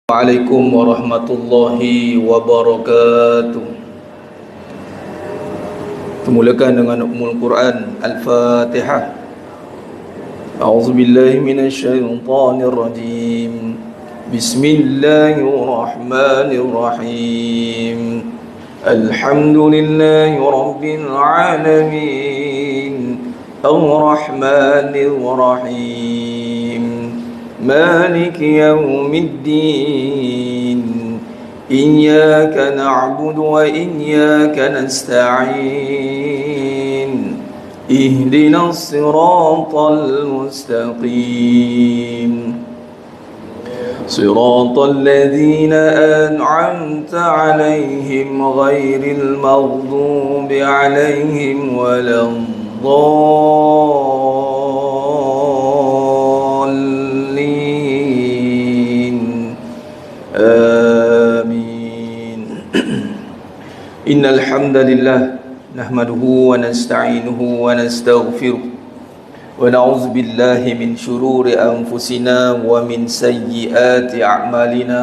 Assalamualaikum warahmatullahi wabarakatuh. Dimulakan dengan Ummul Quran Al-Fatihah. A'udzubillahi minasyaitonir rajim. Bismillahirrahmanirrahim. Alhamdulillahi rabbil alamin. Ar-Rahmanir Rahim. مالك يوم الدين إياك نعبد وإياك نستعين اهدنا الصراط المستقيم صراط الذين أنعمت عليهم غير المغضوب عليهم ولا آمين. إن الحمد لله نحمده ونستعينه ونستغفره ونعوذ بالله من شرور أنفسنا ومن سيئات أعمالنا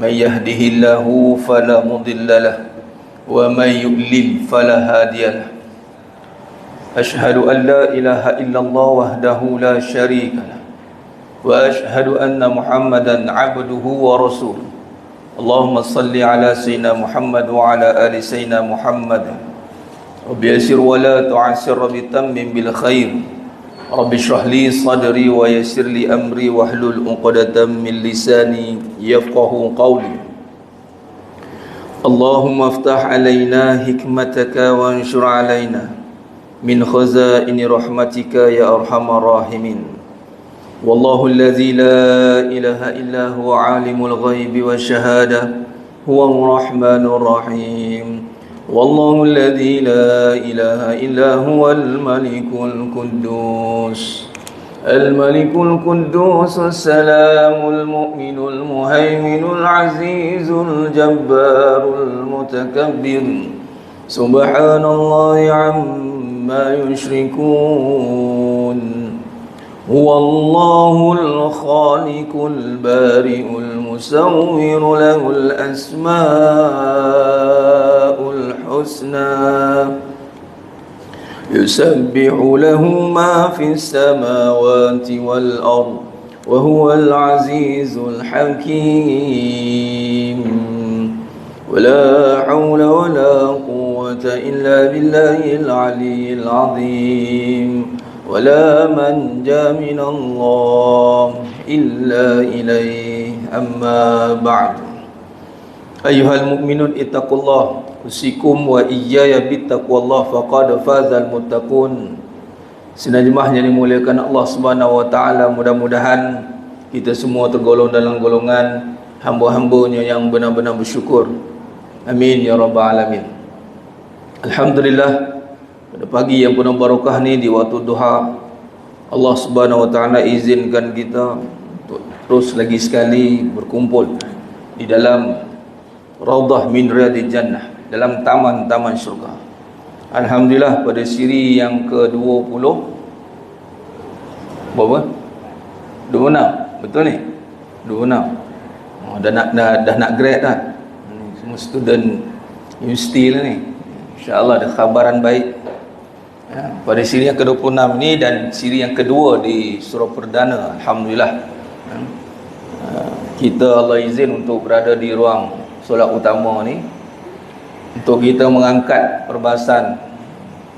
من يهده الله فلا مضل له ومن يضلل فلا هادي له أشهد أن لا إله إلا الله وحده لا شريك له وأشهد أن محمدا عبده ورسوله اللهم صل على سيدنا محمد وعلى آل سيدنا محمد رب يسر ولا تعسر بتمم بالخير رب اشرح لي صدري ويسر لي أمري واحلل عقدة من لساني يفقه قولي اللهم افتح علينا حكمتك وانشر علينا من خزائن رحمتك يا أرحم الراحمين والله الذي لا إله إلا هو عالم الغيب والشهادة هو الرحمن الرحيم والله الذي لا إله إلا هو الملك القدوس السلام المؤمن المهيمن العزيز الجبار المتكبر سبحان الله عما يشركون هو الله الخالق البارئ المصور له الأسماء الحسنى يسبح له ما في السماوات والأرض وهو العزيز الحكيم ولا حول ولا قوة إلا بالله العلي العظيم ولا منجا من الله إلا إليه أما بعد أيها المؤمنون اتقوا الله أوصيكم وإياي بتقوى الله فقد فاز المتقون. Sinajmah yang dimuliakan Allah Subhanahu wa taala, mudah-mudahan kita semua tergolong dalam golongan hamba-hambanya yang benar-benar bersyukur. Amin ya rabbal alamin. Alhamdulillah, pada pagi yang penuh barakah ni, di waktu duha, Allah Subhanahu wa taala izinkan kita untuk terus lagi sekali berkumpul di dalam Raudhah min Riyadil Jannah, dalam taman-taman syurga. Alhamdulillah, pada siri yang ke-20 berapa? 26, betul ni? 26. Dah nak grad dah. Semua student universiti lah ni. InsyaAllah ada khabaran baik. Pada siri yang ke-26 ni dan siri yang kedua di surah perdana, alhamdulillah, kita Allah izin untuk berada di ruang solat utama ni untuk kita mengangkat perbahasan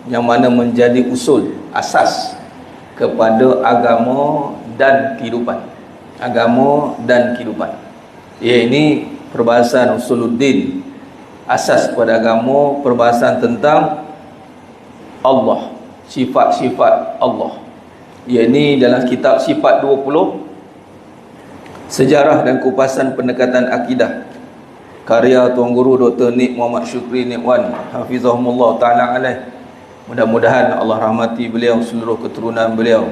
yang mana menjadi usul asas kepada agama dan kehidupan. Agama dan kehidupan. Ini perbahasan usuluddin, asas kepada agama, perbahasan tentang Allah, sifat-sifat Allah. Ini dalam kitab Sifat 20, Sejarah dan Kupasan Pendekatan Akidah, karya Tuan Guru Dr. Nik Muhammad Syukri Nikwan hafizahumullah ta'ala alaih. Mudah-mudahan Allah rahmati beliau, seluruh keturunan beliau,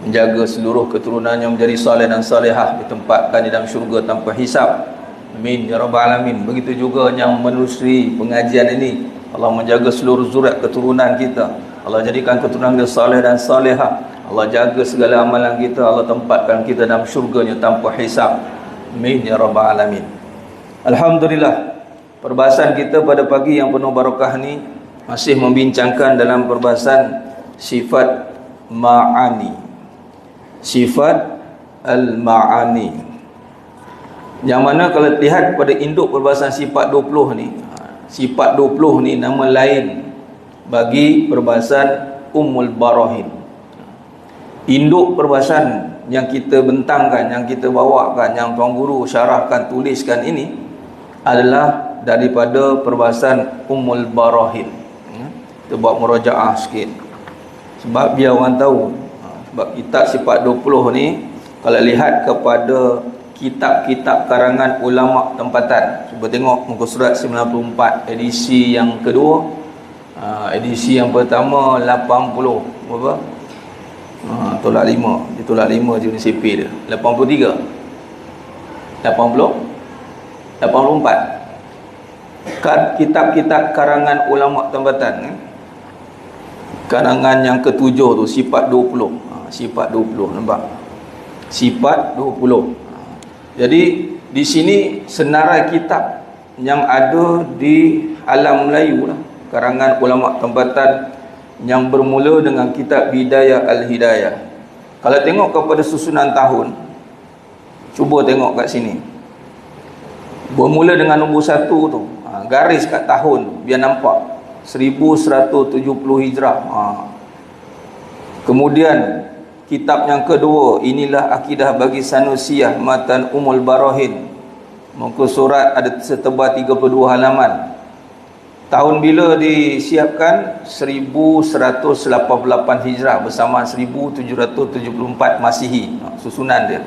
menjaga seluruh keturunannya menjadi saleh dan salihah, ditempatkan di dalam syurga tanpa hisab. Amin ya rabbal alamin. Begitu juga yang menelusuri pengajian ini, Allah menjaga seluruh zuriat keturunan kita. Allah jadikan keturunan kita saleh dan salihah. Allah jaga segala amalan kita. Allah tempatkan kita dalam syurganya tanpa hisab. Amin ya rabbal alamin. Alhamdulillah, perbahasan kita pada pagi yang penuh barakah ni masih membincangkan dalam perbahasan sifat ma'ani. Sifat al-ma'ani. Yang mana kalau lihat pada induk perbahasan sifat 20 ni, sifat 20 ni nama lain bagi perbahasan Ummul Barahin. Induk perbahasan yang kita bentangkan, yang kita bawakan, yang Tuan Guru syarahkan, tuliskan ini adalah daripada perbahasan Ummul Barahin. Kita buat murajaah sikit sebab biar orang tahu. Sebab kitab sifat 20 ni kalau lihat kepada kitab-kitab karangan ulama tempatan, cuba tengok muka surat 94 edisi yang kedua. Edisi yang pertama 80 berapa? Tolak 5. Dia tolak 5 je ni CP dia. 83. 84. Kitab-kitab karangan ulama tempatan, karangan yang ketujuh tu sifat 20. Sifat 20, nampak? Sifat 20. Jadi di sini senarai kitab yang ada di alam Melayu lah, karangan ulama tempatan yang bermula dengan kitab Bidayah Al-Hidayah. Kalau tengok kepada susunan tahun, cuba tengok kat sini. Bermula dengan nombor 1 tu, garis kat tahun tu, biar nampak 1170 Hijrah. Kemudian kitab yang kedua, inilah akidah bagi Sanusiyah Matan Ummul Barahin. Muka surat ada setebal 32 halaman. Tahun bila disiapkan? 1188 Hijrah bersama 1774 Masihi. Susunan dia.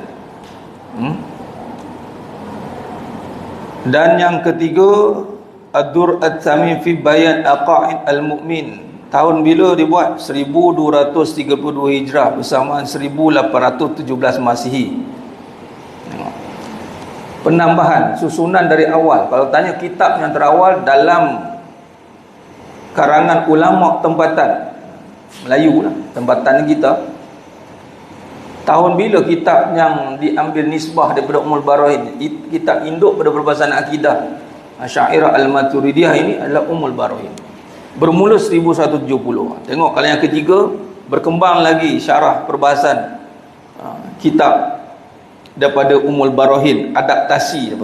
Dan yang ketiga, Ad-Dur At-Tamim fi Bayan Aqaid Al-Mu'min. Tahun bila dibuat? 1232 Hijrah bersamaan 1817 Masihi. Penambahan susunan dari awal. Kalau tanya kitab yang terawal dalam karangan ulama tempatan Melayu lah, tempatan kita, tahun bila kitab yang diambil nisbah daripada Ummul Barahin, kitab induk pada perbahasan akidah Asy'ariyah Al-Maturidiyah ini adalah Ummul Barahin. Bermula 1170. Tengok kalau yang ketiga, berkembang lagi syarah perbahasan kitab daripada Ummul Barahin, adaptasi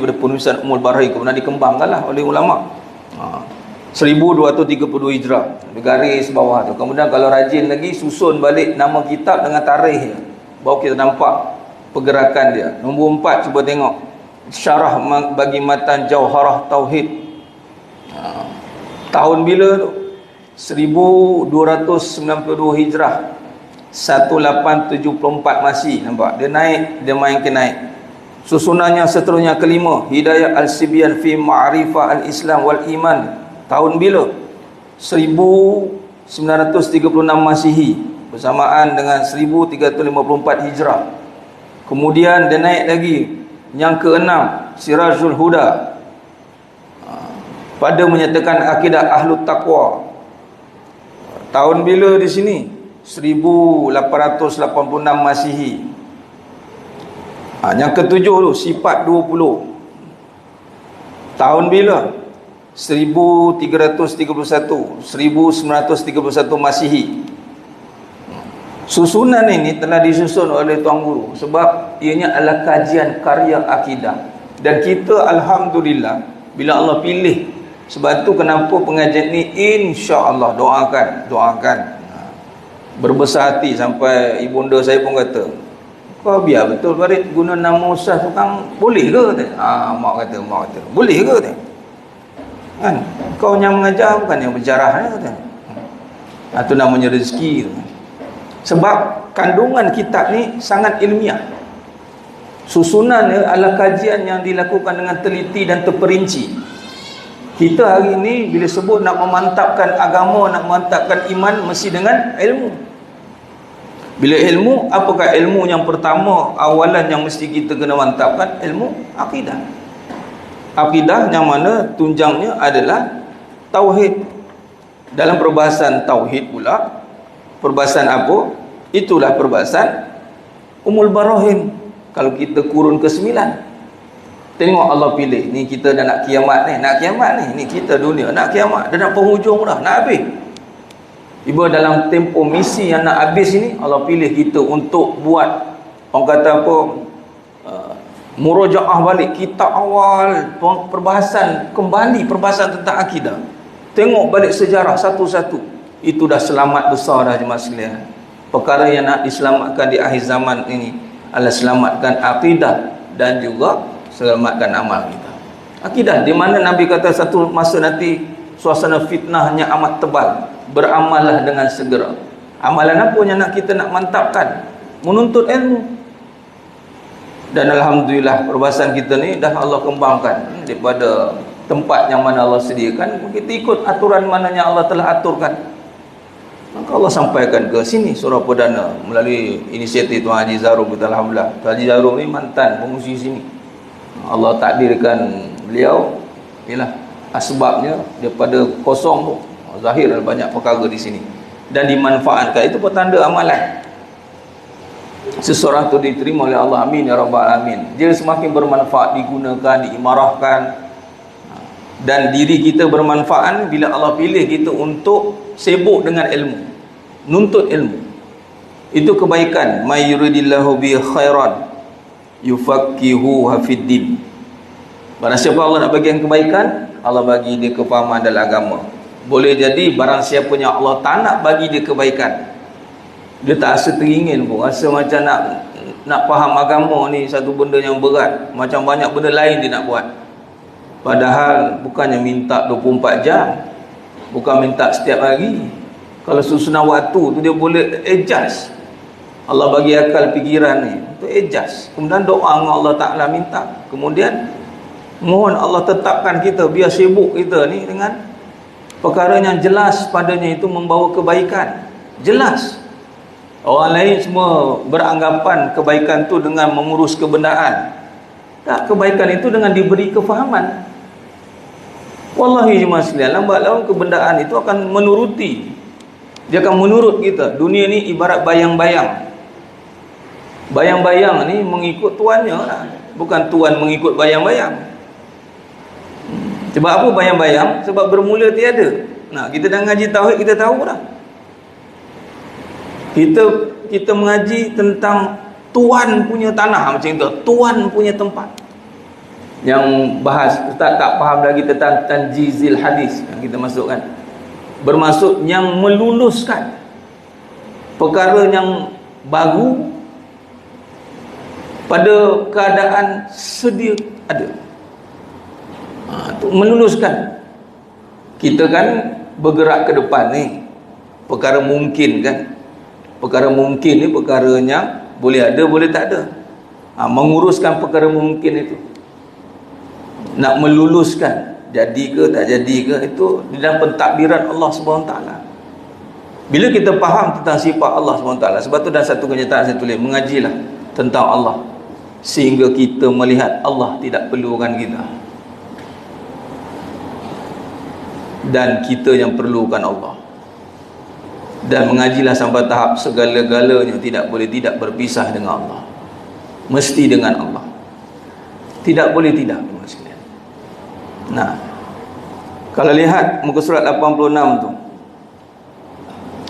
pada penulisan Ummul Barahin, kemudian dikembangkanlah oleh ulama. 1232 Hijrah, garis bawah tu. Kemudian kalau rajin lagi, susun balik nama kitab dengan tarikh dia, baru kita nampak pergerakan dia. Nombor 4, cuba tengok syarah bagi matan Jauharah Tauhid. Tahun bila tu? 1292 Hijrah, 1874 Masih. Nampak? Dia naik, dia main ke naik. Susunannya seterusnya kelima, Hidayah Al-Sibyan fi Ma'rifah Al-Islam wal Iman. Tahun bila? 1936 Masihi bersamaan dengan 1354 Hijrah. Kemudian dia naik lagi, yang keenam, Sirajul Huda, pada menyatakan akidah Ahlut Taqwa. Tahun bila di sini? 1886 Masihi. Yang ketujuh tu, Sifat 20. Tahun bila? 1331, 1931 Masihi. Susunan ini telah disusun oleh Tuan Guru sebab ianya adalah kajian karya akidah. Dan kita alhamdulillah bila Allah pilih. Sebab tu kenapa pengajian ni insya-Allah doakan. Berbesar hati sampai ibunda saya pun kata, "Kau biar betul Farid guna nama ustaz tukang, boleh ke?" kata. Mak kata, "Boleh ke?" kata. Kan kau yang mengajar bukan yang berjarah kata. Itu namanya rezeki tu. Sebab kandungan kitab ni sangat ilmiah. Susunan dia adalah kajian yang dilakukan dengan teliti dan terperinci. Kita hari ini bila sebut nak memantapkan agama, nak memantapkan iman, mesti dengan ilmu. Bila ilmu, apakah ilmu yang pertama, awalan yang mesti kita kena mantapkan? Ilmu akidah. Akidah yang mana tunjangnya adalah tauhid. Dalam perbahasan tauhid pula, perbahasan apa? Itulah perbahasan Ummul Barahin. kalau kita kurun ke 9. Tengok Allah pilih, ni kita dah nak kiamat ni, ni kita dunia nak kiamat, dah nak penghujung dah, nak habis. Ibu dalam tempoh misi yang nak habis ini, Allah pilih kita untuk buat, orang kata apa, murojaah balik kitab awal, perbahasan kembali, perbahasan tentang akidah. Tengok balik sejarah satu-satu. Itu dah selamat besar dah jemaah sekalian. Perkara yang nak diselamatkan di akhir zaman ini adalah selamatkan akidah dan juga selamatkan amal kita. Akidah, di mana Nabi kata satu masa nanti suasana fitnahnya amat tebal. Beramallah dengan segera. Amalan apa yang kita nak mantapkan? Menuntut ilmu. Dan alhamdulillah perbahasan kita ni dah Allah kembangkan daripada tempat yang mana Allah sediakan. Kita ikut aturan mana yang Allah telah aturkan. Maka Allah sampaikan ke sini surah perdana melalui inisiatif Tuan Haji Zarum kita, alhamdulillah. Tuan Haji Zarum ni mantan pengungsi sini. Allah takdirkan beliau, ialah asbabnya daripada kosong tu zahir ada banyak perkara di sini dan dimanfaatkan. Itu petanda amalan seseorang tu diterima oleh Allah. Amin ya rabbal alamin. Dia semakin bermanfaat, digunakan, diimarahkan, dan diri kita bermanfaat bila Allah pilih kita untuk sibuk dengan ilmu, nuntut ilmu. Itu kebaikan. May yuridillahu bi khairan yufaqihu hafiddin. Barang siapa Allah nak bagi yang kebaikan, Allah bagi dia kefahaman dalam agama. Boleh jadi barang siapa yang Allah tak nak bagi dia kebaikan, dia tak rasa teringin pun, rasa macam nak faham agama ni satu benda yang berat, macam banyak benda lain dia nak buat. Padahal bukannya minta 24 jam, bukan minta setiap hari. Kalau susunan waktu tu dia boleh adjust. Allah bagi akal fikiran ni untuk adjust. Kemudian doa dengan Allah Ta'ala minta. Kemudian mohon Allah tetapkan kita, biar sibuk kita ni dengan perkara yang jelas padanya itu membawa kebaikan. Jelas. Orang lain semua beranggapan kebaikan tu dengan mengurus kebenaran. Tak, kebaikan itu dengan diberi kefahaman. Wallahi jemaah sekalian, lambat laun kebenaran itu akan menuruti. Dia akan menurut kita. Dunia ni ibarat bayang-bayang. Bayang-bayang ni mengikut tuannya lah. Bukan tuan mengikut bayang-bayang. Sebab apa bayang-bayang? Sebab bermula tiada. Nah, kita dah ngaji tauhid, kita tahu dah. Kita mengaji tentang tuan punya tanah macam itu, tuan punya tempat. Yang bahas Ustaz tak faham lagi tentang tanjizil hadis yang kita masukkan. Bermaksud yang meluluskan perkara yang baru pada keadaan sedia ada. Meluluskan. Kita kan bergerak ke depan ni, perkara mungkin kan. Perkara mungkin ni perkaranya boleh ada, boleh tak ada. Menguruskan perkara mungkin itu, nak meluluskan, jadi ke tak jadi ke, itu di dalam pentadbiran Allah SWT. Bila kita faham tentang sifat Allah SWT, sebab tu dalam satu kenyataan saya tulis, mengajilah tentang Allah sehingga kita melihat Allah tidak perlukan kita, dan kita yang perlukan Allah. Dan mengajilah sampai tahap segala-galanya tidak boleh tidak berpisah dengan Allah, mesti dengan Allah, tidak boleh tidak. Nah, kalau lihat muka surat 86 tu,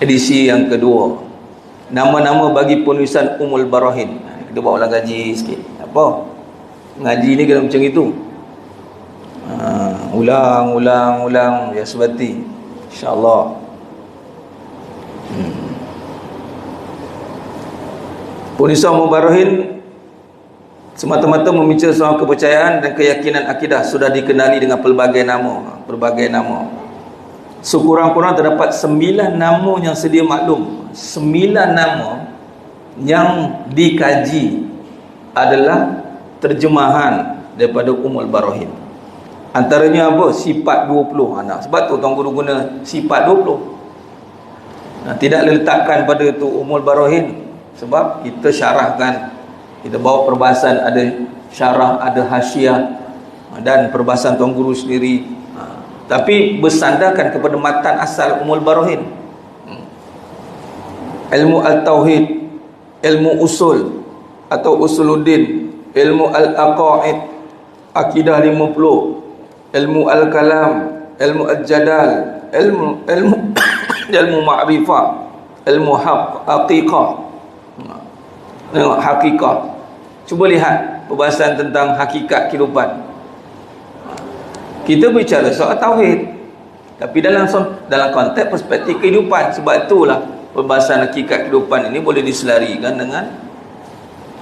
edisi yang kedua, nama-nama bagi penulisan Ummul Barahin. Kita buat ulang kaji sikit. Apa? Ngaji ni kena macam itu. Ulang ya sebati, insya-Allah. Penulisan Ummul Barahin semata-mata membincang soal kepercayaan dan keyakinan akidah, sudah dikenali dengan pelbagai nama. Sekurang-kurang terdapat 9 nama yang sedia maklum. 9 nama yang dikaji adalah terjemahan daripada Ummul Barahin. Antaranya apa? Sifat 20. Sebab tu tuan guru guna sifat 20. Tidak letakkan pada tu Ummul Barahin, sebab kita syarahkan, kita bawa perbahasan, ada syarah, ada hasyiah, dan perbahasan tuan guru sendiri. Tapi bersandarkan kepada matan asal Ummul Barahin. Ilmu al-tauhid, ilmu usul, atau Usuluddin, ilmu al-aqaid, akidah 50, ilmu al-kalam, ilmu al-jadal, ilmu ilmu ma'rifah, ilmu haqiqah. Tengok haqiqah. Cuba lihat perbahasan tentang hakikat kehidupan. Kita bicara soal tauhid, tapi dalam konteks perspektif kehidupan. Sebab itulah perbahasan hakikat kehidupan ini boleh diselarikan dengan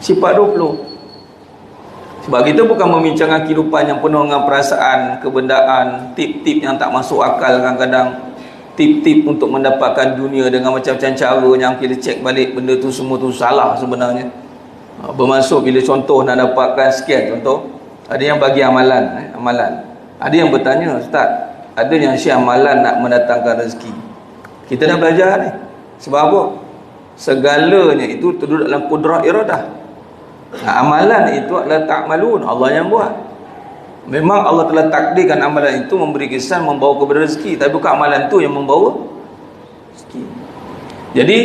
sifat 20. Sebab kita bukan membincangkan kehidupan yang penuh dengan perasaan, kebendaan, tip-tip yang tak masuk akal kadang-kadang, tip-tip untuk mendapatkan dunia dengan macam-macam cara yang kita cek balik benda tu semua tu salah sebenarnya. Bermaksud bila contoh nak dapatkan sekian contoh, ada yang bagi amalan, ada yang bertanya, Ustaz, ada yang syiar amalan nak mendatangkan rezeki. Kita dah belajar ni. Sebab apa? Segalanya itu terduduk dalam kudrah iradah. Amalan itu adalah ta'malun, Allah yang buat. Memang Allah telah takdirkan amalan itu memberi kesan membawa kepada rezeki, tapi bukan amalan itu yang membawa rezeki. Jadi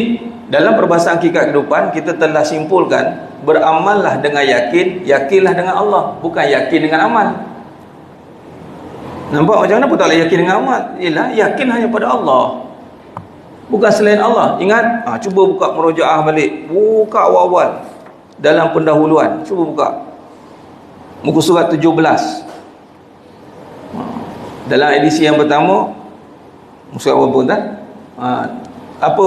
dalam perbahasan hakikat kehidupan, kita telah simpulkan, beramallah dengan yakin, yakinlah dengan Allah, bukan yakin dengan amal. Nampak macam mana pun tak boleh yakin dengan amal? Ialah yakin hanya pada Allah, bukan selain Allah. Ingat, cuba buka murojaah balik, buka awal-awal dalam pendahuluan, cuba buka muka surat 17, dalam edisi yang pertama, muka surat apa pun tak? Apa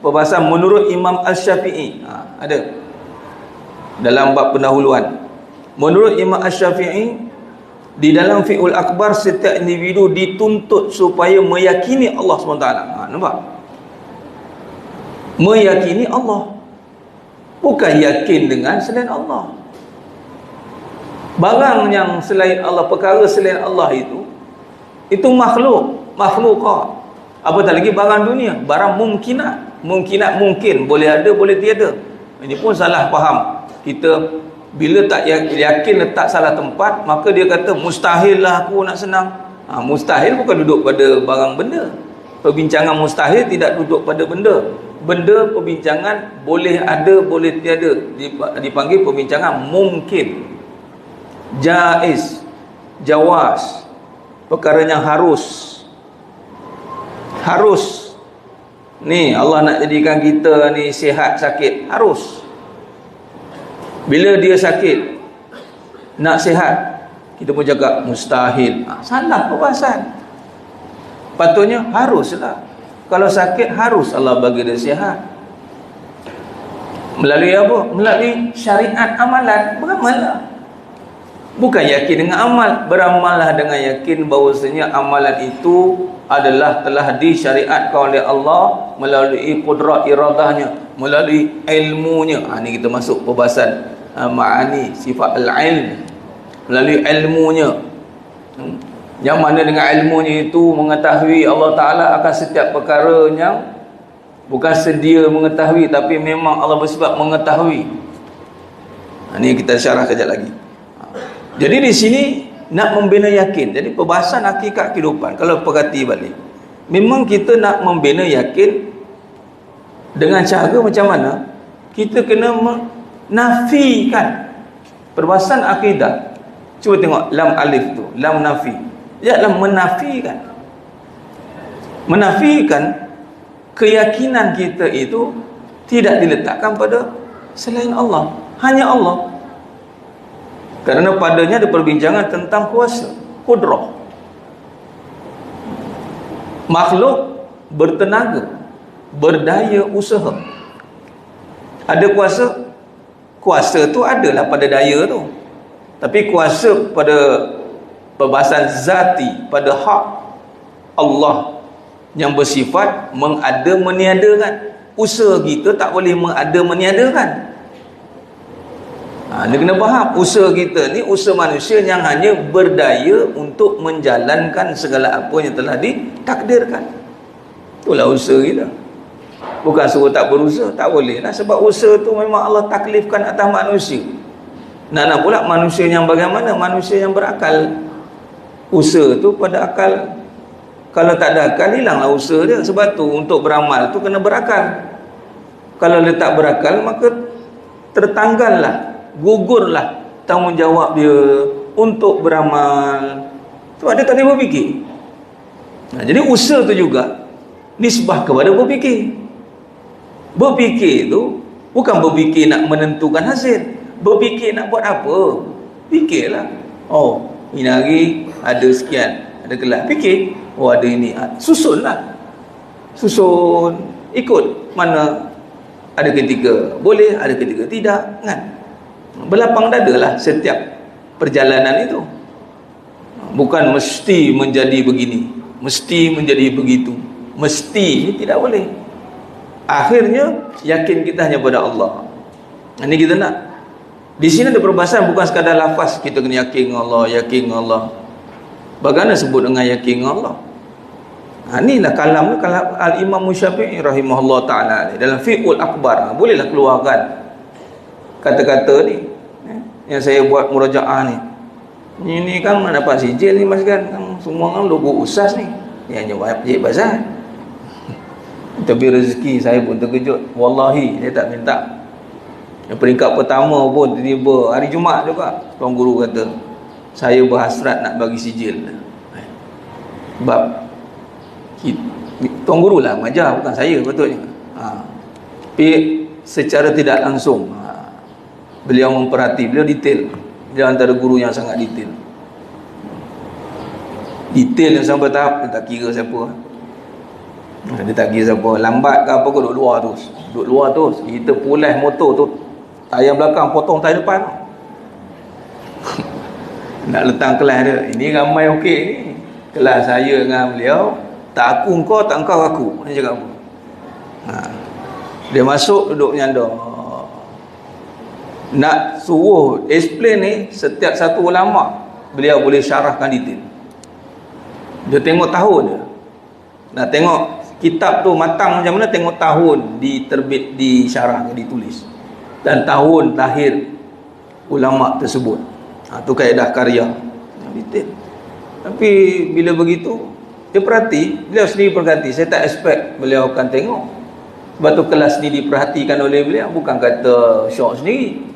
perbahasan menurut Imam Al-Syafi'i? Ada dalam bab pendahuluan. Menurut Imam Al-Syafi'i, di dalam fi'ul akbar, setiap individu dituntut supaya meyakini Allah SWT. Nampak? Meyakini Allah, bukan yakin dengan selain Allah. Barang yang selain Allah, perkara selain Allah itu makhlukah. Apatah lagi barang dunia, barang mungkinat mungkin, boleh ada boleh tiada. Ini pun salah faham. Kita bila tak yakin letak salah tempat, maka dia kata mustahil lah aku nak senang. Mustahil bukan duduk pada barang benda. Perbincangan mustahil tidak duduk pada benda. Benda perbincangan boleh ada boleh tiada, dipanggil perbincangan mungkin, jaiz, jawaz, perkara yang harus. Ni Allah nak jadikan kita ni sihat sakit, harus. Bila dia sakit nak sihat, kita pun cakap mustahil. Salah perbahasan. Patutnya haruslah. Kalau sakit harus Allah bagi dia sihat. Melalui apa? Melalui syariat amalan. Beramallah, bukan yakin dengan amal. Beramallah dengan yakin bahawasanya amalan itu adalah telah disyariatkan oleh Allah melalui qudrat iradahnya, melalui ilmunya. Ini kita masuk perbahasan ma'ani sifat al-ilm, melalui ilmunya, yang mana dengan ilmunya itu mengetahui Allah Ta'ala akan setiap perkara yang bukan sedia mengetahui, tapi memang Allah bersifat mengetahui. Ini kita syarah kejap lagi. Jadi di sini nak membina yakin. Jadi perbahasan hakikat kehidupan, kalau perhati balik, memang kita nak membina yakin dengan cara macam mana? Kita kena menafikan perbahasan akidah. Cuba tengok lam alif tu, lam nafi. Ialah menafikan. Menafikan keyakinan kita itu tidak diletakkan pada selain Allah, hanya Allah. Kerana padanya ada perbincangan tentang kuasa, kudrah. Makhluk bertenaga, berdaya usaha. Ada kuasa. Kuasa tu adalah pada daya tu. Tapi kuasa pada perbahasan zati, pada hak Allah yang bersifat mengada meniadakan. Usaha kita tak boleh mengada meniadakan. Dia kena faham, usaha kita ni usaha manusia yang hanya berdaya untuk menjalankan segala apa yang telah ditakdirkan. Itulah usaha kita. Bukan suruh tak berusaha, tak boleh lah. Sebab usaha tu memang Allah taklifkan atas manusia. Nak pula manusia yang bagaimana? Manusia yang berakal. Usaha tu pada akal. Kalau tak ada akal, hilanglah usaha dia. Sebab tu untuk beramal tu kena berakal. Kalau dia tak berakal, maka tertanggallah, gugurlah tanggungjawab dia untuk beramal. Sebab dia tak boleh berfikir. Jadi usaha tu juga nisbah kepada berfikir. Berfikir tu bukan berfikir nak menentukan hasil, berfikir nak buat apa. Fikirlah, oh ini hari ada sekian, ada kelas, fikir, oh ada ini, susunlah, susun, ikut mana ada ketika boleh, ada ketika tidak, kan? Berlapang dadalah setiap perjalanan itu. Bukan mesti menjadi begini, mesti menjadi begitu, mesti tidak boleh. Akhirnya yakin kita hanya pada Allah. Ini kita nak. Di sini ada perbahasan, bukan sekadar lafaz kita kena yakin dengan Allah, yakin dengan Allah. Bagaimana sebut dengan yakin dengan Allah? Inilah kalam Al-Imam Syafi'i rahimahullah ta'ala dalam Fiqhul Akbar. Bolehlah keluarkan kata-kata ni yang saya buat murajaah ni. Ini kan dapat sijil ni mas kan, semua kan logo usas ni. Yang jawab bazar. Tapi rezeki saya pun terkejut. Wallahi saya tak minta. Yang peringkat pertama pun tiba-tiba hari Jumaat juga tuan guru kata saya berhasrat nak bagi sijil. Sebab tuan guru lah mengajar, bukan saya patutnya. Tapi secara tidak langsung beliau memperhati, beliau detail. Dia antara guru yang sangat detail. Detail yang sampai tahap dia tak kira siapa. Dia tak kira siapa, lambat ke apa ke, duduk luar terus. Duduk luar terus. Kita pulas motor tu, tayar belakang potong tayar depan. Nak letang kelas dia. Ini ramai okey ni. Kelas saya dengan beliau, tak aku kau, tak kau aku. Dia cakap apa? Dia masuk duduk nyanda. Nak suruh explain ni, setiap satu ulama beliau boleh syarahkan detail. Dia tengok tahun dia. Nak tengok kitab tu matang macam mana, tengok tahun diterbit, disyarah, ditulis, dan tahun lahir ulama tersebut. Tu kaedah karya yang detail. Tapi bila begitu dia perhati, beliau sendiri perhati. Saya tak expect beliau akan tengok. Sebab tu kelas ni diperhatikan oleh beliau, bukan kata syok sendiri.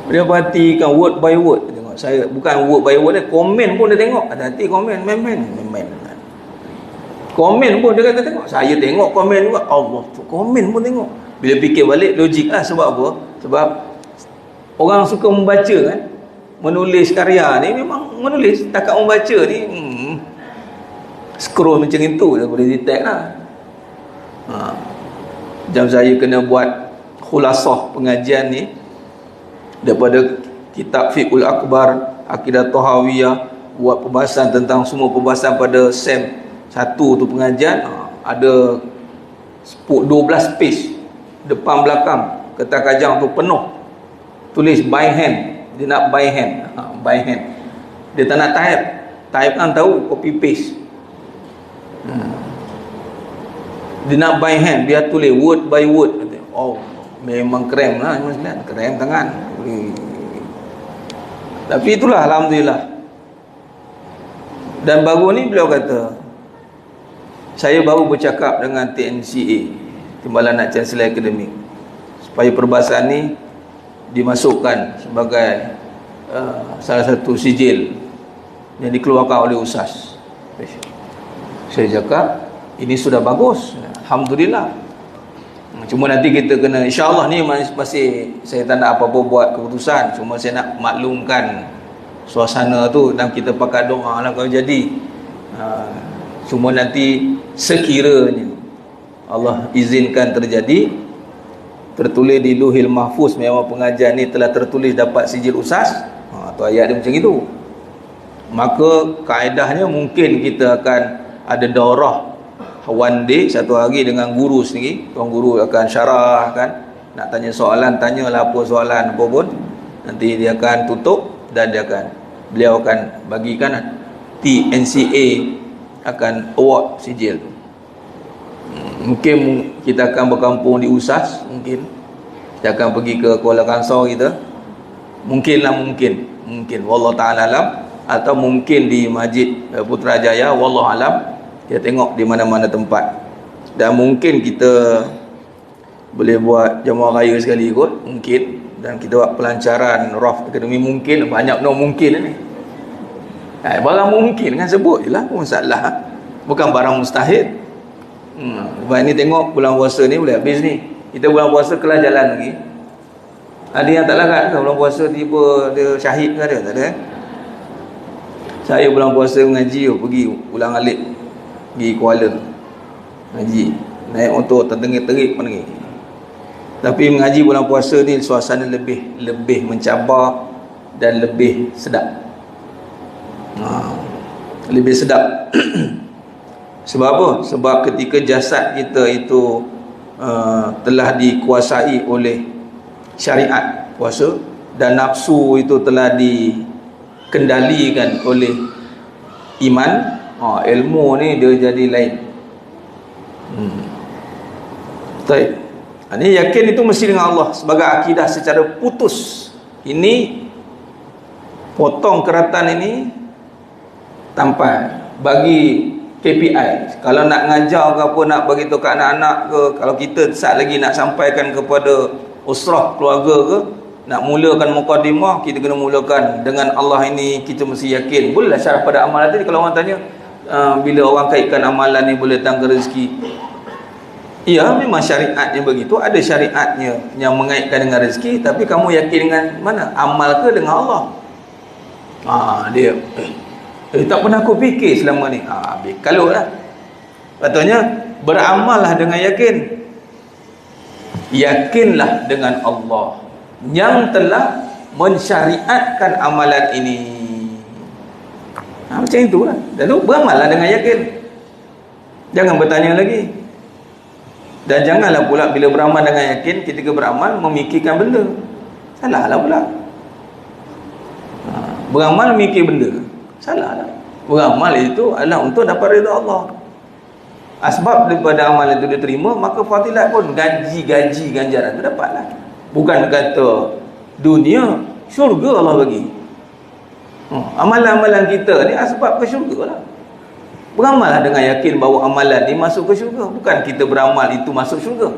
Beliau perhatikan word by word. Tengok saya, bukan word by word dia, komen pun dia tengok. Hati-hati komen, main-main. Komen pun dia kata tengok. Saya tengok komen juga. Allah tu, komen pun tengok. Bila fikir balik, logik lah. Sebab apa? Sebab orang suka membaca kan. Menulis karya ni memang menulis. Takat membaca ni scroll macam itu dia boleh detect lah. Jam saya kena buat khulasah pengajian ni daripada kitab Fiqhul Akbar, Akidah Tahawiyah, buat pembahasan tentang semua pembahasan pada SEM 1 tu pengajian. Ada 12 page depan belakang, kertas kajang tu penuh, tulis by hand. Dia nak by hand, by hand. Dia tak nak type kan tahu, copy paste. Dia nak by hand, dia tulis word by word. Oh, memang krem lah, krem tangan. Tapi itulah, alhamdulillah. Dan baru ni beliau kata, saya baru bercakap dengan TNCA, Timbalan Anak Chancellor Akademik, supaya perbahasan ni dimasukkan sebagai salah satu sijil yang dikeluarkan oleh USAS. Saya cakap ini sudah bagus, alhamdulillah. Cuma nanti kita kena, insyaAllah ni masih saya tak nak apa-apa buat keputusan. Cuma saya nak maklumkan suasana tu dan kita pakai doa lah kalau jadi. Cuma nanti sekiranya Allah izinkan terjadi, tertulis di Luhil Mahfuz memang pengajian ni telah tertulis dapat sijil USAS, tu ayat dia macam itu, maka kaedahnya mungkin kita akan ada daurah one day, satu hari dengan guru sendiri. Tuan guru akan syarah kan, nak tanya soalan, tanyalah apa soalan apa pun, nanti dia akan tutup dan beliau akan bagikan TNCA akan award sijil tu. Mungkin kita akan berkampung di USAS, mungkin kita akan pergi ke Kuala Kangsar kita, mungkin wallahu ta'ala alam, atau mungkin di Masjid Putrajaya, wallahu alam. Kita tengok di mana-mana tempat. Dan mungkin kita boleh buat jamuan raya sekali kot, mungkin. Dan kita buat pelancaran Raf Akademi, mungkin. Banyak no mungkin ni. Barang mungkin kan sebut je lah, pun masalah. Bukan barang mustahil. Sebab ni tengok bulan puasa ni boleh habis ni. Kita bulan puasa kelas jalan lagi. Ada yang tak larat ke bulan puasa tiba dia syahid ke ada? Tak ada. Saya bulan puasa mengaji, pergi ulang alik, pergi Kuala ngaji, naik motor tertengik-terik pergi. Tapi mengaji bulan puasa ni suasana lebih mencabar dan lebih sedap. Lebih sedap. Sebab apa? Sebab ketika jasad kita itu telah dikuasai oleh syariat puasa, dan nafsu itu telah dikendalikan oleh iman, ilmu ni dia jadi lain. Baik. Ini yakin itu mesti dengan Allah sebagai akidah secara putus. Ini potong keratan ini tanpa bagi KPI. Kalau nak ngajar ke apa, nak bagi tahu kat anak-anak ke, kalau kita saat lagi nak sampaikan kepada usrah keluarga ke, nak mulakan mukadimah, kita kena mulakan dengan Allah ini. Kita mesti yakin. Bolehlah syarah pada amalan tadi. Kalau orang tanya bila orang kaitkan amalan ni boleh datang ke rezeki, ya memang syariatnya begitu. Ada syariatnya yang mengaitkan dengan rezeki. Tapi kamu yakin dengan mana? Amal ke dengan Allah? Dia tak pernah aku fikir selama ni. Kalau lah patutnya beramallah dengan yakin. Yakinlah dengan Allah yang telah mensyariatkan amalan ini. Macam itulah. Lalu beramallah dengan yakin. Jangan bertanya lagi. Dan janganlah pula bila beramal dengan yakin, ketika beramal memikirkan benda. Salahlah pula. Beramal memikir benda, salahlah. Beramal itu adalah untuk dapat redha Allah. Sebab daripada amal itu diterima, maka fadilat pun, gaji ganjaran itu dapatlah. Bukan kata dunia, syurga Allah bagi. Amalan-amalan kita ni sebab ke syurga lah. Beramallah dengan yakin bahawa amalan ni masuk ke syurga. Bukan kita beramal itu masuk syurga,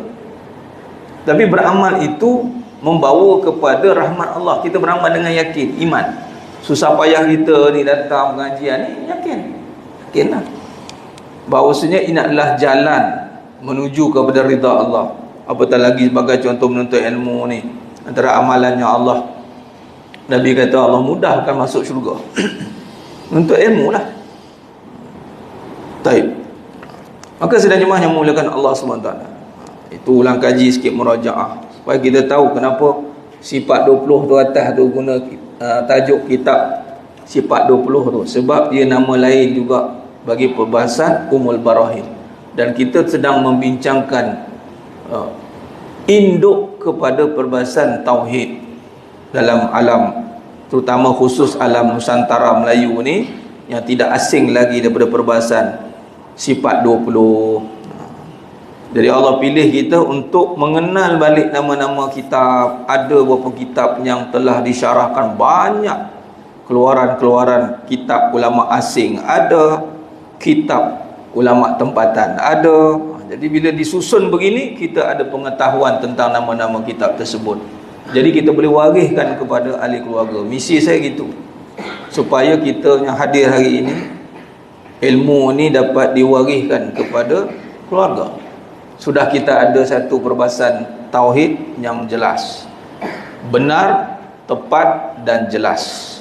tapi beramal itu membawa kepada rahmat Allah. Kita beramal dengan yakin, iman. Susah payah kita ni datang pengajian ni, yakinlah bahawasanya ini adalah jalan menuju kepada ridha Allah. Apatah lagi sebagai contoh menuntut ilmu ni, antara amalannya Allah, Nabi kata Allah mudahkan masuk syurga. Menuntut ilmu lah. Taib. Maka sedang jemaah yang memuliakan Allah SWT, itu ulang kaji sikit murajaah supaya kita tahu kenapa sifat 20 tu atas tu guna tajuk kitab sifat 20 tu. Sebab dia nama lain juga bagi perbahasan Ummul Barahin. Dan kita sedang membincangkan induk kepada perbahasan tauhid dalam alam, terutama khusus alam Nusantara Melayu ni, yang tidak asing lagi daripada perbahasan sifat 20. Jadi Allah pilih kita untuk mengenal balik nama-nama kitab. Ada beberapa kitab yang telah disyarahkan, banyak keluaran-keluaran kitab ulama asing, ada kitab ulama tempatan, ada. Jadi bila disusun begini, kita ada pengetahuan tentang nama-nama kitab tersebut. Jadi kita boleh wariskan kepada ahli keluarga. Misi saya gitu, supaya kita yang hadir hari ini, ilmu ni dapat diwariskan kepada keluarga. Sudah kita ada satu perbahasan tauhid yang jelas, benar, tepat dan jelas.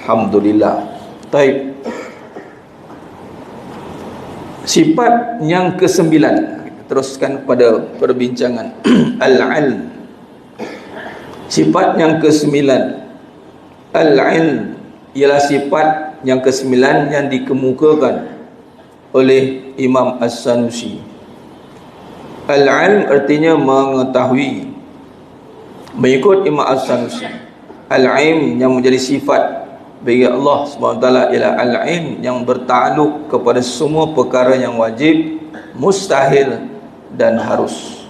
Alhamdulillah. Baik. Sifat yang ke-9, kita teruskan pada perbincangan al-ilm. Sifat yang ke-9, al-ilm, ialah sifat yang ke-9 yang dikemukakan oleh Imam As-Sanusi. Al-ilm artinya mengetahui. Mengikut Imam As-Sanusi, al-ilm yang menjadi sifat bagi Allah SWT ialah al-ilm yang bertakluk kepada semua perkara yang wajib, mustahil dan harus.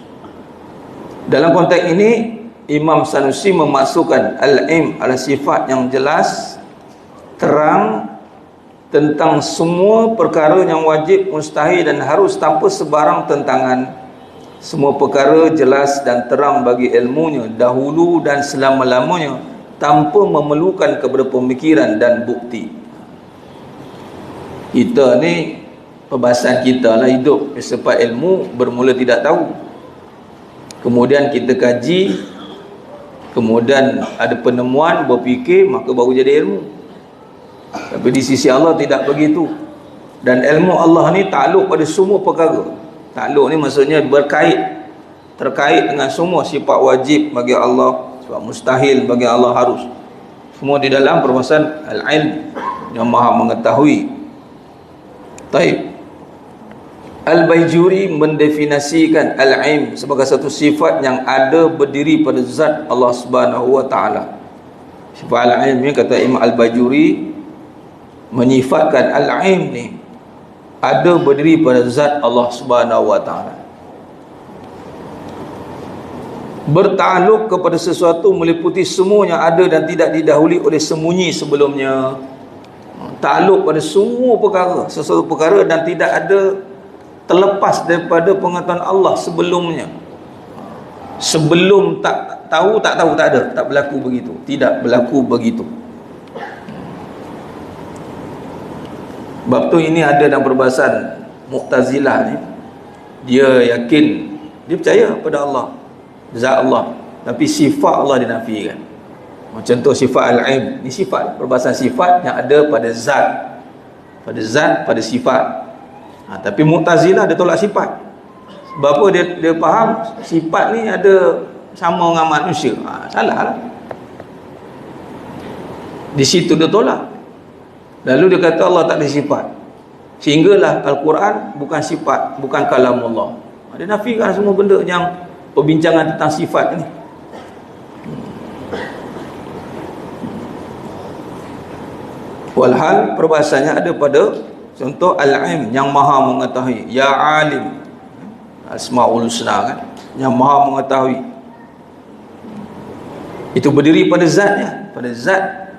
Dalam konteks ini, Imam Sanusi memasukkan al-ilm adalah sifat yang jelas, terang tentang semua perkara yang wajib, mustahil dan harus tanpa sebarang tentangan semua perkara jelas dan terang bagi ilmunya dahulu dan selama-lamanya tanpa memerlukan kepada pemikiran dan bukti. Kita ni perbahasan kita lah hidup sebab ilmu bermula tidak tahu, kemudian kita kaji, kemudian ada penemuan, berfikir, maka baru jadi ilmu. Tapi di sisi Allah tidak begitu. Dan ilmu Allah ni takluk pada semua perkara. Takluk ni maksudnya terkait dengan semua sifat wajib bagi Allah, sifat mustahil bagi Allah, harus. Semua di dalam perbahasan al-ilm yang maha mengetahui. Taib. Al-Bajuri mendefinisikan al-ilm sebagai satu sifat yang ada berdiri pada zat Allah Subhanahu wa taala. Sifat al-ilm ni, kata Imam Al-Bajuri, menyifatkan al-ilm ni ada berdiri pada zat Allah Subhanahu wa taala. Bertakluk kepada sesuatu meliputi semua yang ada dan tidak didahului oleh sembunyi sebelumnya. Takluk pada semua perkara, sesuatu perkara dan tidak ada terlepas daripada pengetahuan Allah sebelumnya. Sebelum tak tahu, tak ada, tak berlaku begitu, tidak berlaku begitu. Sebab tu ini ada dalam perbahasan Mu'tazilah ni, dia yakin, dia percaya pada Allah, zat Allah, tapi sifat Allah dinafikan. Macam tu sifat al-ilm ni, sifat, perbahasan sifat yang ada pada zat, pada sifat. Tapi Mu'tazilah dia tolak sifat. Sebab apa? Dia faham sifat ni ada sama dengan manusia. Salah lah. Di situ dia tolak. Lalu dia kata Allah tak ada sifat, sehinggalah Al-Quran bukan sifat, bukan kalamullah. Dia nafikan semua benda yang perbincangan tentang sifat ni. Walhal perbahasannya ada pada contoh al-ilm yang maha mengetahui, ya alim, asmaul husna kan, yang maha mengetahui. Itu berdiri pada zatnya, pada zat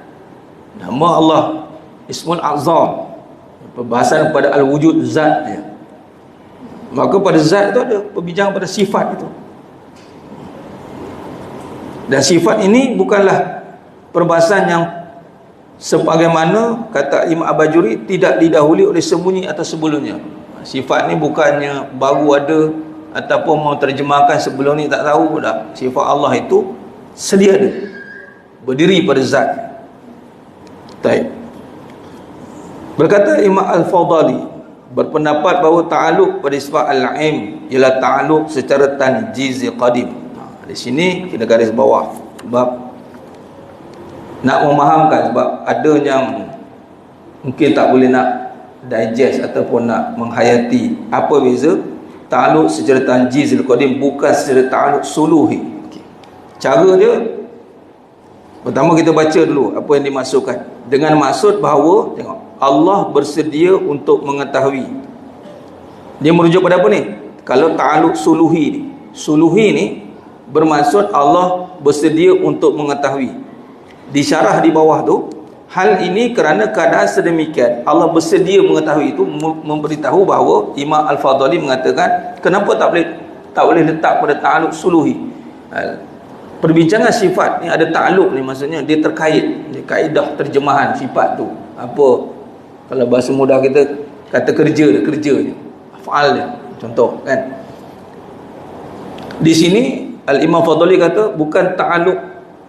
nama Allah, Ismul Azam, perbahasan pada al-wujud zat dia. Maka pada zat itu ada perbincangan pada sifat itu. Dan sifat ini bukanlah perbahasan yang sebagaimana kata Imam Al-Bajuri tidak didahului oleh sembunyi atau sebelumnya. Sifat ni bukannya baru ada ataupun mau terjemahkan sebelum ni tak tahu dah. Sifat Allah itu sedia ada, berdiri pada zat. Baik. Berkata Imam Al-Fadhali, berpendapat bahawa ta'aluk pada sifat al-ilm ialah ta'aluk secara tanjizi qadim. Di sini kita garis bawah, sebab nak memahamkan, sebab ada yang mungkin tak boleh nak digest ataupun nak menghayati apa beza ta'aluk secara tanjizil qadim bukan secara ta'aluk suluhi. Cara dia, pertama kita baca dulu apa yang dimasukkan, dengan maksud bahawa tengok, Allah bersedia untuk mengetahui. Dia merujuk pada apa ni? Kalau ta'aluk suluhi ni, suluhi ni bermaksud Allah bersedia untuk mengetahui. Disyarah di bawah tu, hal ini kerana keadaan sedemikian Allah bersedia mengetahui, itu memberitahu bahawa Imam Al-Fadhali mengatakan kenapa tak boleh letak pada ta'aluk suluhi. Perbincangan sifat ni ada ta'aluk ni, maksudnya dia terkait, dia kaedah terjemahan sifat tu. Apa kalau bahasa mudah kita kata kerja je, af'al dia, contoh kan. Di sini Al-Imam Fadhali kata bukan ta'aluk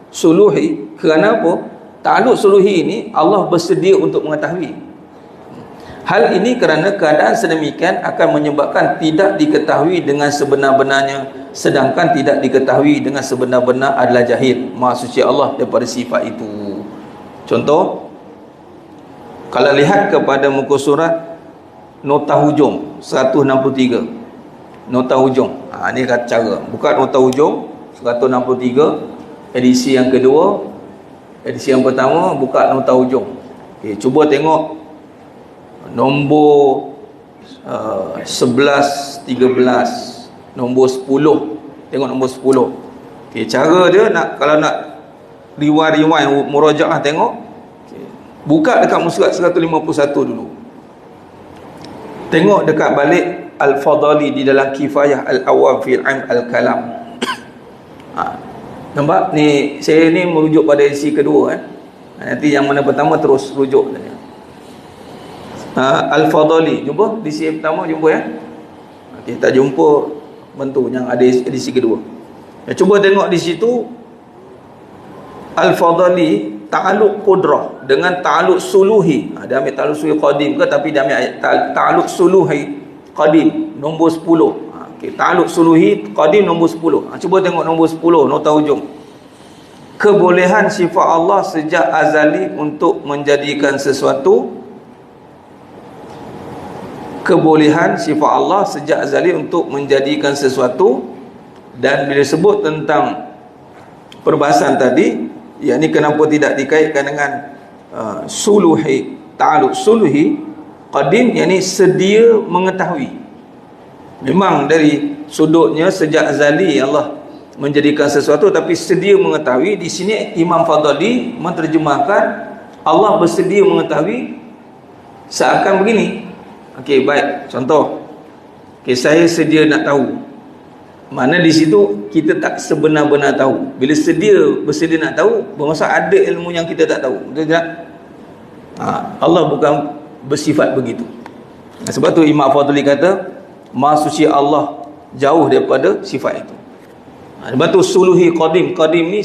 suluhi. Kerana apa? Ta'aluk suluhi ini Allah bersedia untuk mengetahui. Hal ini kerana keadaan sedemikian akan menyebabkan tidak diketahui dengan sebenar-benarnya, sedangkan tidak diketahui dengan sebenar-benar adalah jahil Maha Suci Allah daripada sifat itu. Contoh, kalau lihat kepada muka surat nota hujung 163, nota hujung, ini kata cara buka nota hujung 163, edisi yang kedua, edisi yang pertama, buka nota hujung. Cuba tengok nombor 11, 13, nombor 10. Tengok nombor 10. Cara dia nak, kalau nak riwayat murajaah, tengok, buka dekat muka surat 151 dulu. Tengok dekat balik Al-Fadali di dalam Kifayah Al-Awam fi Ilm Al-Kalam. Nampak ni, saya ni merujuk pada edisi kedua nanti yang mana pertama terus rujuk Al-Fadali. Jumpa edisi pertama, jumpa okey, tak jumpa bentuk yang ada edisi kedua. Cuba tengok di situ Al-Fadali ta'alluq qudrah dengan ta'alluq suluhi. Dia ambil ta'alluq suluhi qadim ke, tapi dia ambil ta'alluq suluhi qadim nombor 10. Okey, ta'alluq suluhi qadim nombor 10. Cuba tengok nombor 10 nota hujung. Kebolehan sifat Allah sejak azali untuk menjadikan sesuatu. Kebolehan sifat Allah sejak azali untuk menjadikan sesuatu. Dan bila sebut tentang perbahasan tadi, yakni kenapa tidak dikaitkan dengan suluhi, ta'alluq suluhi qadim, yakni sedia mengetahui. Memang dari sudutnya sejak azali Allah menjadikan sesuatu, tapi sedia mengetahui. Di sini Imam Fadali menerjemahkan Allah bersedia mengetahui seakan begini. Okey, baik, contoh. Okey, saya sedia nak tahu. Mana di situ kita tak sebenar-benar tahu. Bila bersedia nak tahu, bermaksud ada ilmu yang kita tak tahu. Betul tak? Allah bukan bersifat begitu. Sebab tu Imam Fadli kata, Maha Suci Allah jauh daripada sifat itu. Sebab tu suluhi qadim. Qadim ni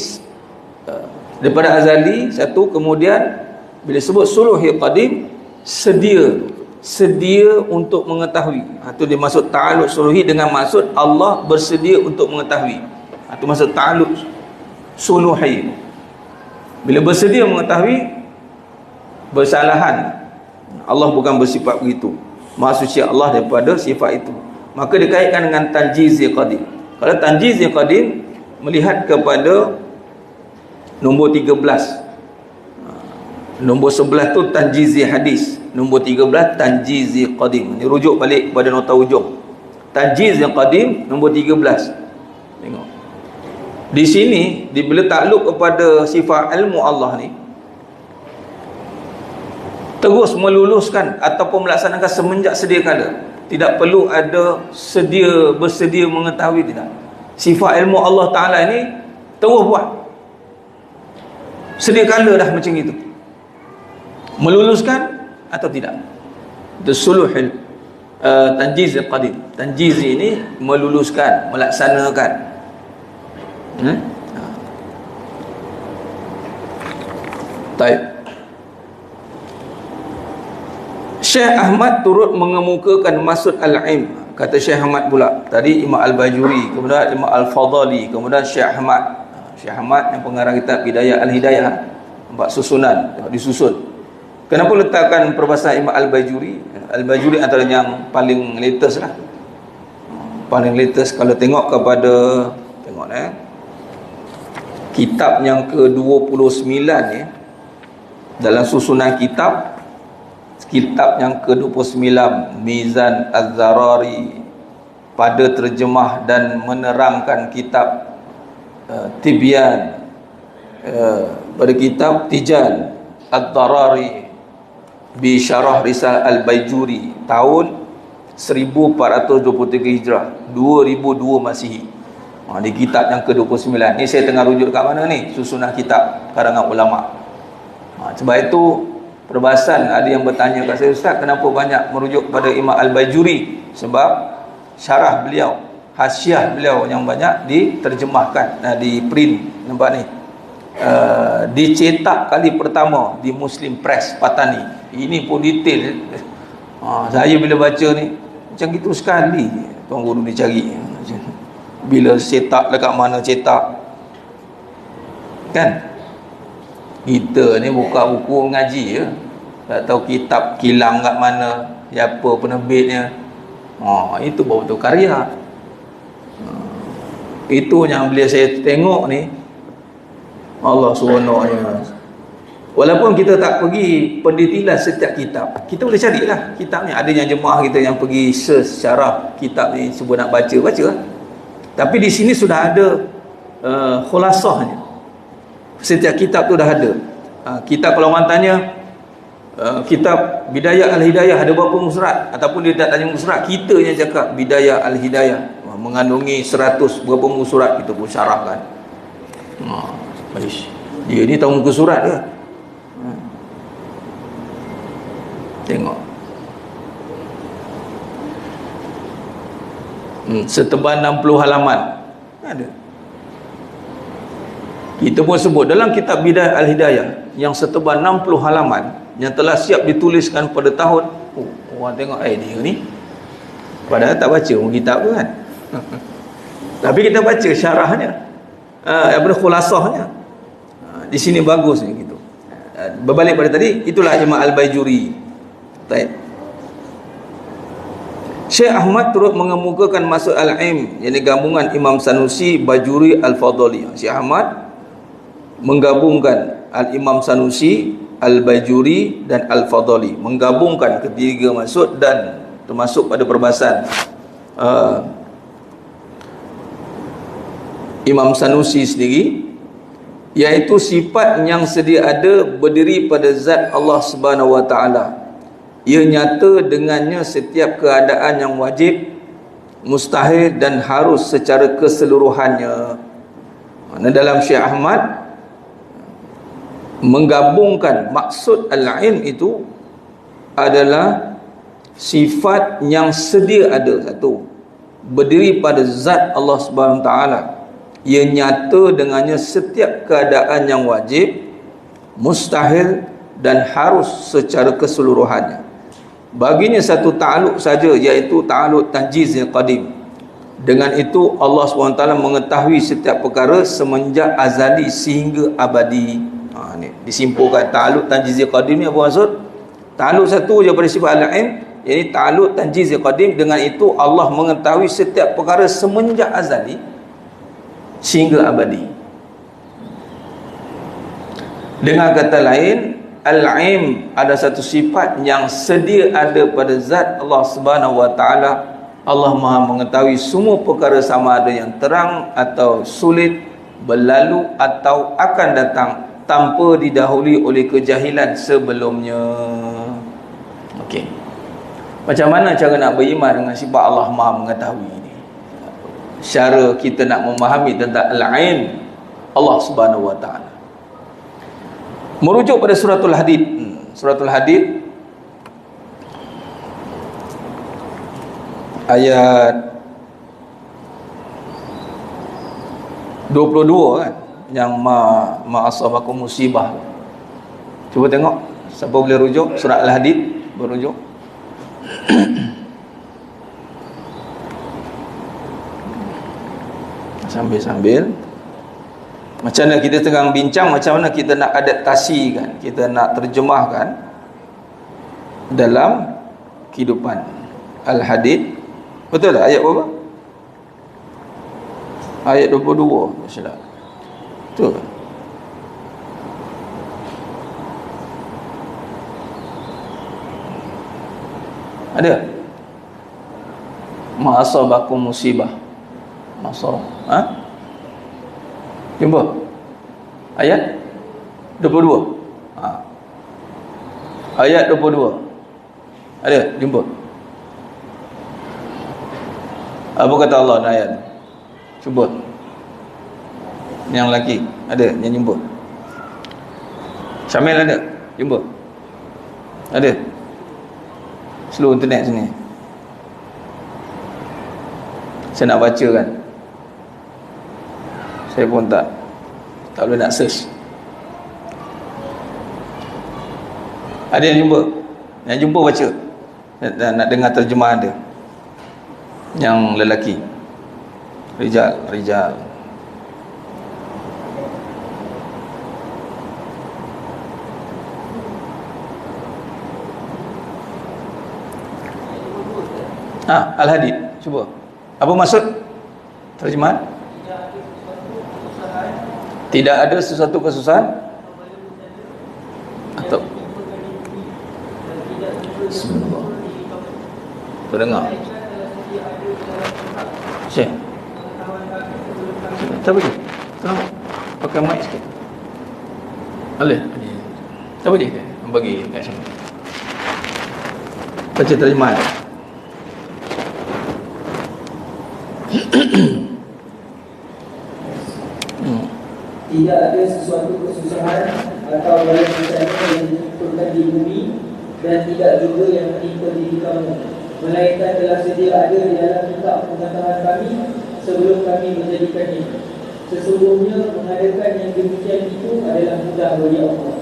daripada azali satu, kemudian bila sebut suluhi qadim, sedia untuk mengetahui. Itu dia maksud ta'alluq suluhi dengan maksud Allah bersedia untuk mengetahui. Itu maksud ta'alluq suluhi. Bila bersedia mengetahui, bersalahan. Allah bukan bersifat begitu. Maha suci Allah daripada sifat itu. Maka dikaitkan dengan tanjizi qadim. Kalau tanjizi qadim melihat kepada nombor 13. Nombor 11 tu tanjizi hadis. Nombor 13 tanjizi qadim. Ini rujuk balik kepada nota hujung. Tanjizi qadim nombor 13. Tengok. Di sini bila takluk kepada sifat ilmu Allah ni, terus meluluskan ataupun melaksanakan semenjak sedia kala. Tidak perlu ada bersedia mengetahui, tidak. Sifat ilmu Allah Ta'ala ni terus buat. Sedia kala dah macam itu. Meluluskan atau tidak. Itu suluhil tanjiz qadim. Tanjiz ini meluluskan, melaksanakan. Baik. Syekh Ahmad turut mengemukakan maksud al-ilm. Kata Syekh Ahmad pula. Tadi Imam Al-Bajuri, kemudian Imam Al-Fadali, kemudian Syekh Ahmad. Syekh Ahmad yang pengarang kitab Bidayah Al-Hidayah. Nampak susunan, tengok disusun. Kenapa letakkan perbahasan Imam Al-Bajuri? Al-Bajuri antara yang paling latest lah. Paling latest kalau tengok kepada, tengok kitab yang ke-29 dalam susunan kitab yang ke-29, Mizan Az-Zarari, pada terjemah dan menerangkan kitab Tibyan, pada kitab Tijan Ad-Darari bi Syarah Risal Al-Bajuri tahun 1423 Hijrah, 2002 Masihi. Di kitab yang ke-29 ni saya tengah rujuk kat mana ni? Susunan kitab karangan ulama. Sebab itu perbahasan ada yang bertanya kat saya, Ustaz, kenapa banyak merujuk kepada Imam Al-Bajuri? Sebab syarah beliau, hasyiah beliau yang banyak diterjemahkan, di print, nampak ni, dicetak kali pertama di Muslim Press Patani. Ini pun detail. Saya bila baca ni macam gitu sekali tuan guru ni cari bila cetak dekat mana cetak kan. Kita ni buka buku mengaji je, tak tahu kitab kilang kat mana, siapa penerbitnya. Itu baru betul karya. Itu yang bila saya tengok ni, Allah seronoknya. Walaupun kita tak pergi pendetilan setiap kitab, kita boleh carilah kitab ni. Ada yang jemaah kita yang pergi search syarah kitab ni, cuba nak baca lah. Tapi di sini sudah ada khulasahnya. Setiap kitab tu dah ada. Kitab kalau orang tanya kitab Bidayah Al-Hidayah ada berapa muka surat, ataupun dia tak tanya muka surat, kita yang cakap Bidayah Al-Hidayah mengandungi 100 berapa muka surat, kita pun syarahkan. Dia ni tahu muka surat ke? Tengok. Setebal 60 halaman ada. Kita pun sebut dalam kitab Bidayah Al-Hidayah yang setebal 60 halaman yang telah siap dituliskan pada tahun, orang tengok dia ni padahal tak baca pun kitab tu kan. Tapi kita baca syarahnya, khulasahnya. Di sini bagus ni gitu. Berbalik pada tadi, itulah Imam Al-Bajuri. Baik. Syekh Ahmad turut mengemukakan maksud Al-Aim, yang gabungan Imam Sanusi, Bajuri, Al-Fadhali. Syekh Ahmad menggabungkan Al-Imam Sanusi, Al-Bajuri dan Al-Fadhali, menggabungkan ketiga maksud dan termasuk pada perbahasan Imam Sanusi sendiri, iaitu sifat yang sedia ada berdiri pada zat Allah Subhanahu wa taala. Ia nyata dengannya setiap keadaan yang wajib, mustahil dan harus secara keseluruhannya. Dalam Syekh Ahmad menggabungkan maksud al-ilm itu adalah sifat yang sedia ada, satu, berdiri pada zat Allah Subhanahu wa taala. Ia nyata dengannya setiap keadaan yang wajib, mustahil dan harus secara keseluruhannya. Baginya satu ta'aluk saja, iaitu ta'aluk tanjizil qadim. Dengan itu Allah SWT mengetahui setiap perkara semenjak azali sehingga abadi. Ni disimpulkan ta'aluk tanjizil qadim ni apa maksud? Ta'aluk satu je pada sifat al-ilm, iaitu ta'aluk tanjizil qadim. Dengan itu Allah mengetahui setiap perkara semenjak azali sehingga abadi. Dengan kata lain, al-ilm ada satu sifat yang sedia ada pada zat Allah Subhanahu wa taala. Allah Maha mengetahui semua perkara sama ada yang terang atau sulit, berlalu atau akan datang, tanpa didahului oleh kejahilan sebelumnya. Okey. Macam mana cara nak beriman dengan sifat Allah Maha mengetahui ini? Cara kita nak memahami tentang al-ilm Allah Subhanahu wa taala, merujuk pada suratul Hadid. Suratul Hadid ayat 22 kan, yang ma asabakum musibah. Cuba tengok siapa boleh rujuk surat Al-Hadid, berujuk. Sambil-sambil macam mana kita tengah bincang, macam mana kita nak adaptasikan, kita nak terjemahkan dalam kehidupan. Al-Hadid, betul tak? Ayat berapa? Ayat 22, masalah. Betul. Ada? Ma asabakum musibah. Jumpa ayat 22. Ayat 22 ada, jumpa. Apa kata Allah dalam ayat? Cuba. Yang lelaki ada yang jumpa? Syamil ada? Jumpa? Ada? Slow internet sini. Saya nak baca kan, saya pun tak boleh nak search. Ada yang jumpa? Yang jumpa baca, nak dengar terjemahan dia. Yang lelaki, Rijal. Al-Hadid, cuba. Apa maksud terjemahan? Tidak ada sesuatu kesusahan atau Bismillah. Terdengar? Syekh, tak boleh. Tolong pakai mic sikit. Boleh? Tak boleh ke? Bagi kat sini. Baca terjemahan. Tidak ada sesuatu kesusahan atau bala bencana yang ditimpakan di bumi, dan tidak juga yang menimpa diri kamu, melainkan telah sedia ada di dalam kitab pengetahuan kami sebelum kami menjadikannya. Sesungguhnya mengadakan yang demikian itu adalah mudah bagi Allah.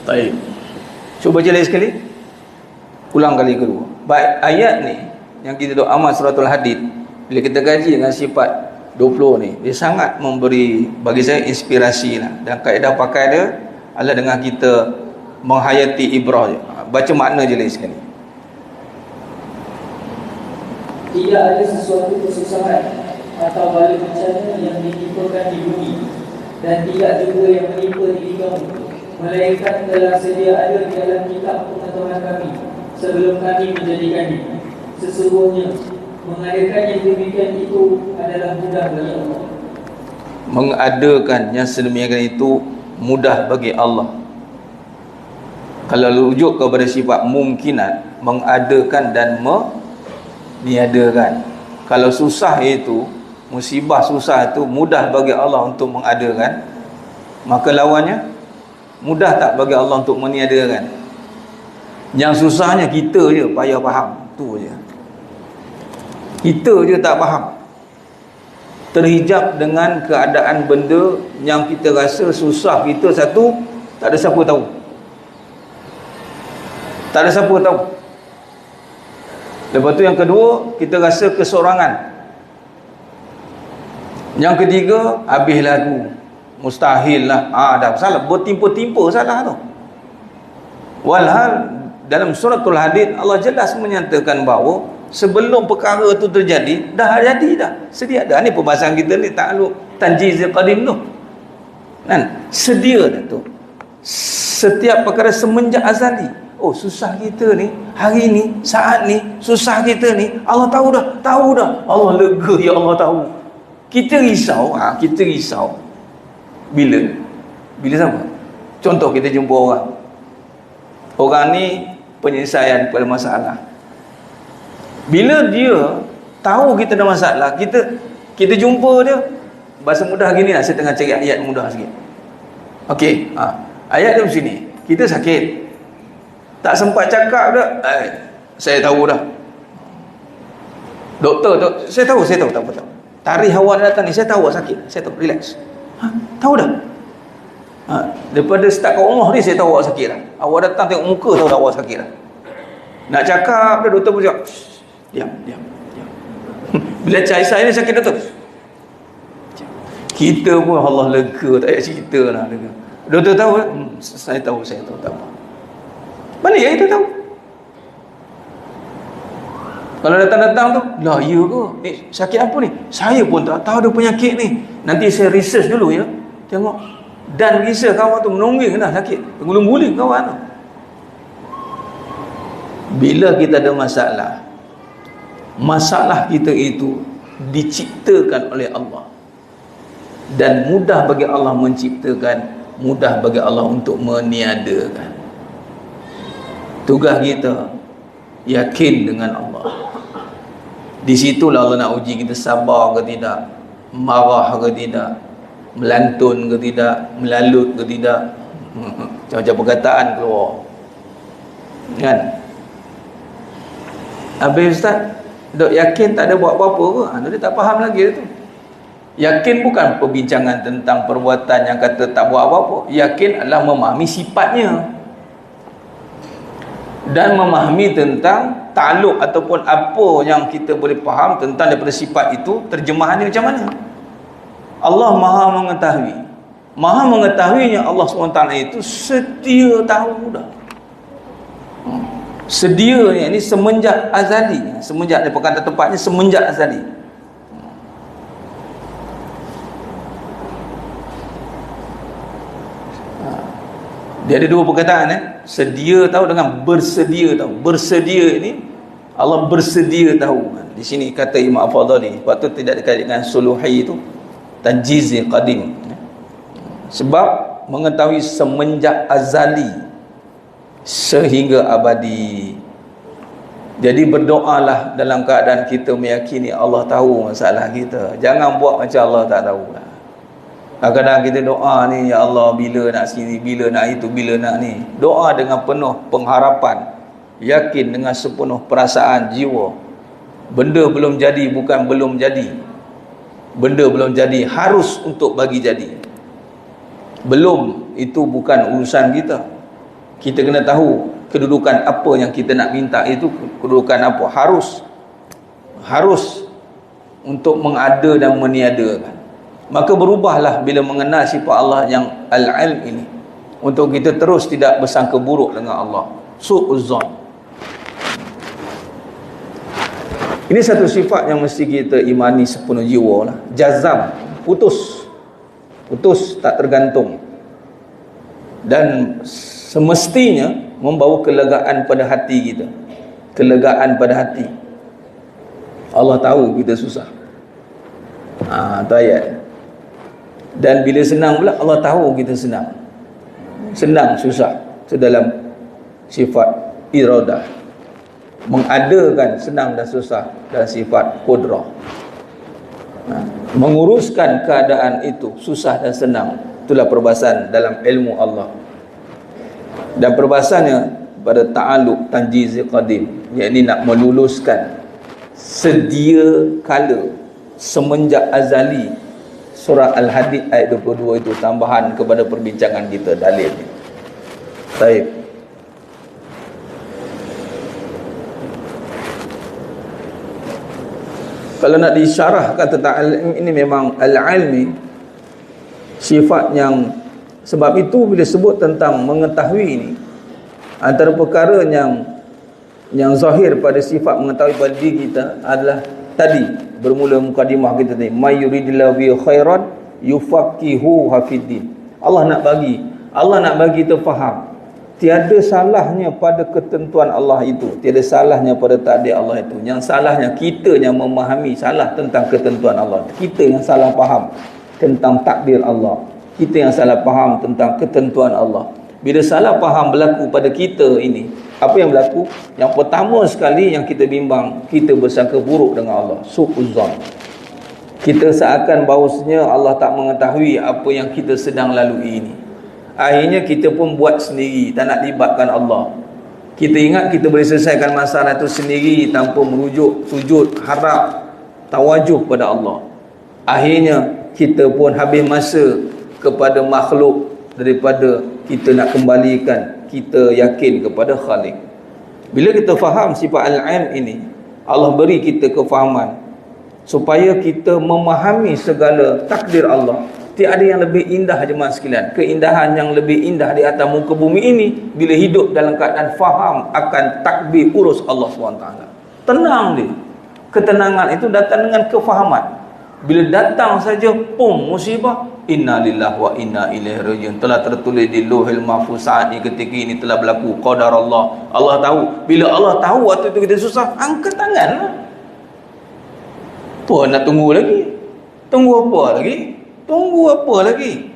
Baik. Cuba baca lagi sekali. Ulang kali kedua. Baik, ayat ni yang kita duk amal suratul Hadid, bila kita kaji dengan sifat 20 ni, dia sangat memberi bagi saya inspirasi lah. Dan kaedah pakai dia adalah dengan kita menghayati ibrah je. Baca makna je lagi sekali. Tidak ada sesuatu kesusahan atau bala bencana yang ditimpakan di bumi, dan tidak juga yang menimpa diri kamu, melainkan telah sedia ada di dalam kitab pengetahuan kami sebelum kami menjadikannya. Sesungguhnya mengadakan yang demikian itu adalah mudah bagi Allah. Mengadakan yang sedemikian itu mudah bagi Allah. Kalau rujuk kepada sifat mungkinat, mengadakan dan meniadakan. Kalau susah itu, musibah susah itu mudah bagi Allah untuk mengadakan, maka lawannya mudah tak bagi Allah untuk meniadakan. Yang susahnya kita je payah faham, tu je. Kita je tak faham, terhijab dengan keadaan benda yang kita rasa susah kita. Satu, tak ada siapa tahu, tak ada siapa tahu. Lepas tu yang kedua, kita rasa kesorangan. Yang ketiga, habis lagu, mustahil lah, dah salah, bertimpa-timpa salah tu. Walhal dalam suratul Hadid Allah jelas menyatakan bahawa sebelum perkara itu terjadi, dah jadi dah, sedia dah. Ni perbahasan kita ni takluk tanjizil qadim tu kan, sedia dah tu. Setiap perkara semenjak azali. Oh, susah kita ni, hari ni, saat ni, susah kita ni, Allah tahu dah, tahu dah. Allah lega, ya Allah tahu. Kita risau, kita risau bila siapa? Contoh, kita jumpa orang ni penyelesaian pada masalah. Bila dia tahu kita ada masalah, kita jumpa dia, bahasa mudah gini lah, saya tengah cari ayat mudah sikit. Okey, ayat dia macam ni. Kita sakit, tak sempat cakap dah, saya tahu dah. Doktor, saya tahu, tak apa. Tarikh awak datang ni, saya tahu awak sakit, saya tahu, relax. Tahu dah. Daripada start kat rumah ni, saya tahu awak sakit dah. Awak datang tengok muka, tahu dah awak sakit dah. Nak cakap dah, doktor pun cakap, diam. Bila cari saya ni sakit doktor, kita pun Allah lega, tak payah cerita lah, lega. Doktor tahu, saya tahu, tak apa. Mana yang kita tahu? Kalau datang-datang tu, lah ya ke? Ni sakit apa ni? Saya pun tak tahu ada penyakit ni. Nanti saya research dulu ya. Tengok. Dan research kawan tu menungging dah sakit. Terguling-guling kawan tu. Bila kita ada masalah kita itu diciptakan oleh Allah. Dan mudah bagi Allah menciptakan, mudah bagi Allah untuk meniadakan. Tugas kita yakin dengan Allah. Di situlah Allah nak uji kita sabar ke tidak, marah ke tidak, melantun ke tidak, melalut ke tidak. Macam-macam perkataan keluar kan. Habis Ustaz, dok yakin tak ada buat apa-apa ke? Dia tak faham lagi tu. Yakin bukan perbincangan tentang perbuatan yang kata tak buat apa-apa. Yakin adalah memahami sifatnya dan memahami tentang takluk ataupun apa yang kita boleh faham tentang daripada sifat itu, terjemahannya macam mana. Allah Maha mengetahui. Maha mengetahuinya Allah SWT itu sedia tahu dah. Sedianya ini semenjak azali, semenjak daripada kata tempatnya semenjak azali. Dia ada dua perkataan, sedia tahu dengan bersedia tahu. Bersedia ini Allah bersedia tahu. Di sini kata Imam Al-Fadhali, sebab tu tidak dikaitkan dengan suluhi itu, tanjizi qadim. Sebab mengetahui semenjak azali sehingga abadi. Jadi berdoalah dalam keadaan kita meyakini Allah tahu masalah kita. Jangan buat macam Allah tak tahu lah. Kadang-kadang kita doa ni, ya Allah bila nak sini, bila nak itu, bila nak ni. Doa dengan penuh pengharapan, yakin dengan sepenuh perasaan jiwa. Benda belum jadi bukan belum jadi. Benda belum jadi harus untuk bagi jadi. Belum itu bukan urusan kita. Kita kena tahu kedudukan apa yang kita nak minta itu kedudukan apa. Harus untuk mengada dan meniadakan. Maka berubahlah bila mengenal sifat Allah yang al-ilm ini, untuk kita terus tidak bersangka buruk dengan Allah. Su'uzzon. Ini satu sifat yang mesti kita imani sepenuh jiwa lah. Jazam, putus tak tergantung, dan semestinya membawa kelegaan pada hati kita. Kelegaan pada hati. Allah tahu kita susah. Tu ayat. Dan bila senang pula, Allah tahu kita senang. Senang, susah. Itu dalam sifat iradah. Mengadakan senang dan susah dan sifat qudrah. Menguruskan keadaan itu, susah dan senang. Itulah perbahasan dalam ilmu Allah. Dan perbahasannya pada ta'alluq tanjiz qadim, yakni nak meluluskan sedia kala semenjak azali. Surah Al-Hadid ayat 22 itu tambahan kepada perbincangan kita dalil ni. Baik. Kalau nak disyarahkan tentang al-ilm ini, memang al-ilmi sifat yang, sebab itu bila sebut tentang mengetahui ini, antara perkara yang zahir pada sifat mengetahui pada diri kita adalah tadi bermula mukadimah kita tadi, may yuridillahu bi khairan yufaqihu hafiddin. Allah nak bagi kita faham. Tiada salahnya pada ketentuan Allah itu, tiada salahnya pada takdir Allah itu. Yang salahnya kita yang memahami salah tentang ketentuan Allah. Kita yang salah faham tentang takdir Allah. Kita yang salah faham tentang ketentuan Allah. Bila salah faham berlaku pada kita ini, apa yang berlaku? Yang pertama sekali yang kita bimbang, kita bersangka buruk dengan Allah. Su'uzzon. Kita seakan bahawasanya Allah tak mengetahui apa yang kita sedang lalui ini. Akhirnya kita pun buat sendiri, tak nak libatkan Allah. Kita ingat kita boleh selesaikan masalah itu sendiri tanpa merujuk, sujud, harap, tawajuh pada Allah. Akhirnya kita pun habis masa kepada makhluk daripada kita nak kembalikan kita yakin kepada Khalik. Bila kita faham sifat al-ilm ini, Allah beri kita kefahaman supaya kita memahami segala takdir Allah. Tiada yang lebih indah jemaah sekalian. Keindahan yang lebih indah di atas muka bumi ini bila hidup dalam keadaan faham akan takbir urus Allah SWT. Tenang dia. Ketenangan itu datang dengan kefahaman. Bila datang saja musibah, inna lillahi wa inna ilaihi rajiun, telah tertulis di Lauhul Mahfuz saat ini, ketika ini telah berlaku qadar Allah. Allah tahu. Bila Allah tahu waktu itu kita susah, angkat tanganlah. Apa nak tunggu lagi? Tunggu apa lagi?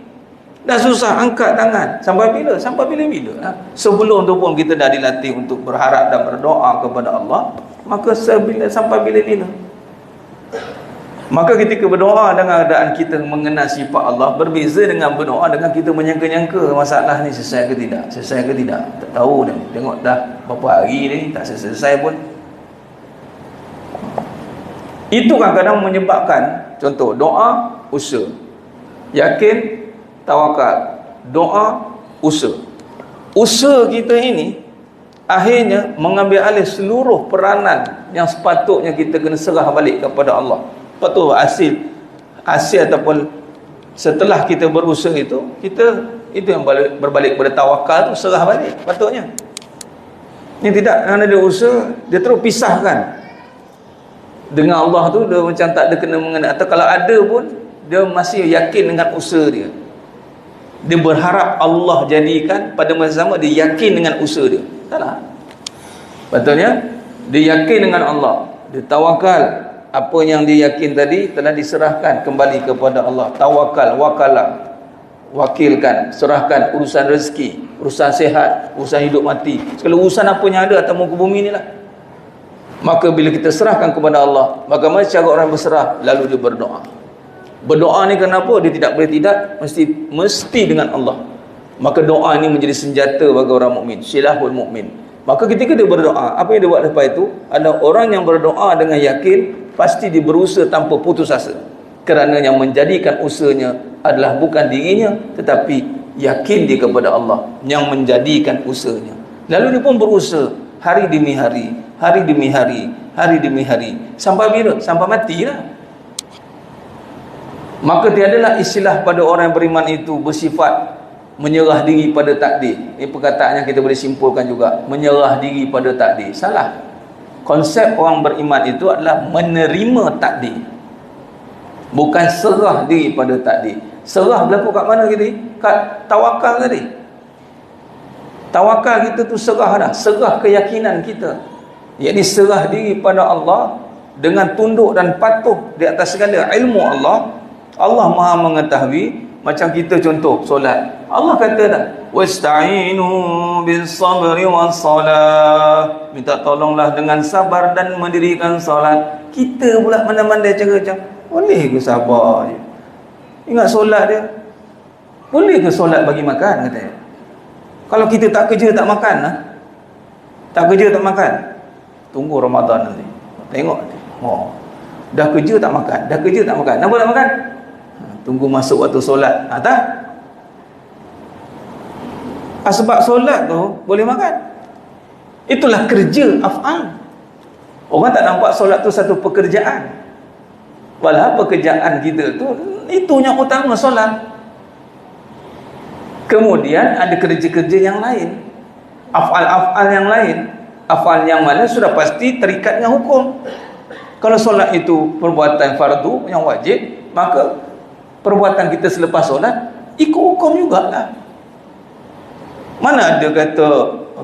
Dah susah, angkat tangan. Sampai bila? Sampai bila-bila. Sebelum tu pun kita dah dilatih untuk berharap dan berdoa kepada Allah. Maka sampai bila-bila. Maka ketika berdoa dengan keadaan kita mengenal sifat Allah, berbeza dengan berdoa dengan kita menyangka-nyangka masalah ni selesai ke tidak. Tak tahu dah. Tengok dah berapa hari ni tak selesai pun. Itu kadang-kadang menyebabkan, contoh doa, usaha. Yakin, tawakal. Doa, usaha. Usaha kita ini akhirnya mengambil alih seluruh peranan yang sepatutnya kita kena serah balik kepada Allah. Lepas tu hasil ataupun setelah kita berusaha itu, kita itu yang berbalik pada tawakal tu, serah balik patutnya. Ini tidak, kerana dia usaha, dia terus pisahkan dengan Allah tu, dia macam tak ada kena mengenal. Atau kalau ada pun dia masih yakin dengan usaha dia. Dia berharap Allah jadikan, pada masa sama dia yakin dengan usaha dia. Taklah. Betulnya dia yakin dengan Allah, dia tawakal. Apa yang dia yakin tadi telah diserahkan kembali kepada Allah. Tawakal, wakalah, wakilkan, serahkan urusan rezeki, urusan sehat, urusan hidup mati, segala urusan apa yang ada atas muka bumi ni lah. Maka bila kita serahkan kepada Allah, bagaimana cara orang berserah? Lalu dia berdoa. Berdoa ni kenapa? Dia tidak boleh tidak, mesti dengan Allah. Maka doa ini menjadi senjata bagi orang mukmin, silahul mukmin. Maka ketika dia berdoa, apa yang dia buat lepas itu? Ada orang yang berdoa dengan yakin, pasti dia berusaha tanpa putus asa. Kerana yang menjadikan usahanya adalah bukan dirinya, tetapi yakin dia kepada Allah yang menjadikan usahanya. Lalu dia pun berusaha hari demi hari, hari demi hari, hari demi hari. Sampai bila? Sampai matilah. Maka tiadalah istilah pada orang yang beriman itu bersifat menyerah diri pada takdir. Ini perkataan yang kita boleh simpulkan juga. Menyerah diri pada takdir. Salah. Konsep orang beriman itu adalah menerima takdir, bukan serah diri pada takdir. Serah berlaku kat mana tadi? Kat tawakal tadi. Tawakal kita tu serah dah. Serah keyakinan kita, yakni serah diri pada Allah dengan tunduk dan patuh di atas segala ilmu Allah. Allah Maha mengetahui. Macam kita contoh solat, Allah kata dah, wasta'inu bis sabri was salah, minta tolonglah dengan sabar dan mendirikan solat. Kita pula mana-mana cara macam boleh ke sabar je, ingat solat dia? Boleh ke solat bagi makan, katanya? Kalau kita tak kerja tak makan lah, tak kerja tak makan, tunggu Ramadan nanti tengok, oh, dah kerja tak makan, dah kerja tak makan, kenapa tak makan? Tunggu masuk waktu solat. Tak? Sebab solat tu boleh makan. Itulah kerja af'al. Orang tak nampak solat tu satu pekerjaan. Walau pekerjaan kita tu, itu yang utama solat. Kemudian ada kerja-kerja yang lain. Af'al-af'al yang lain. Af'al yang mana sudah pasti terikat dengan hukum. Kalau solat itu perbuatan fardu yang wajib, maka perbuatan kita selepas solat ikut hukum jugalah. Mana ada kata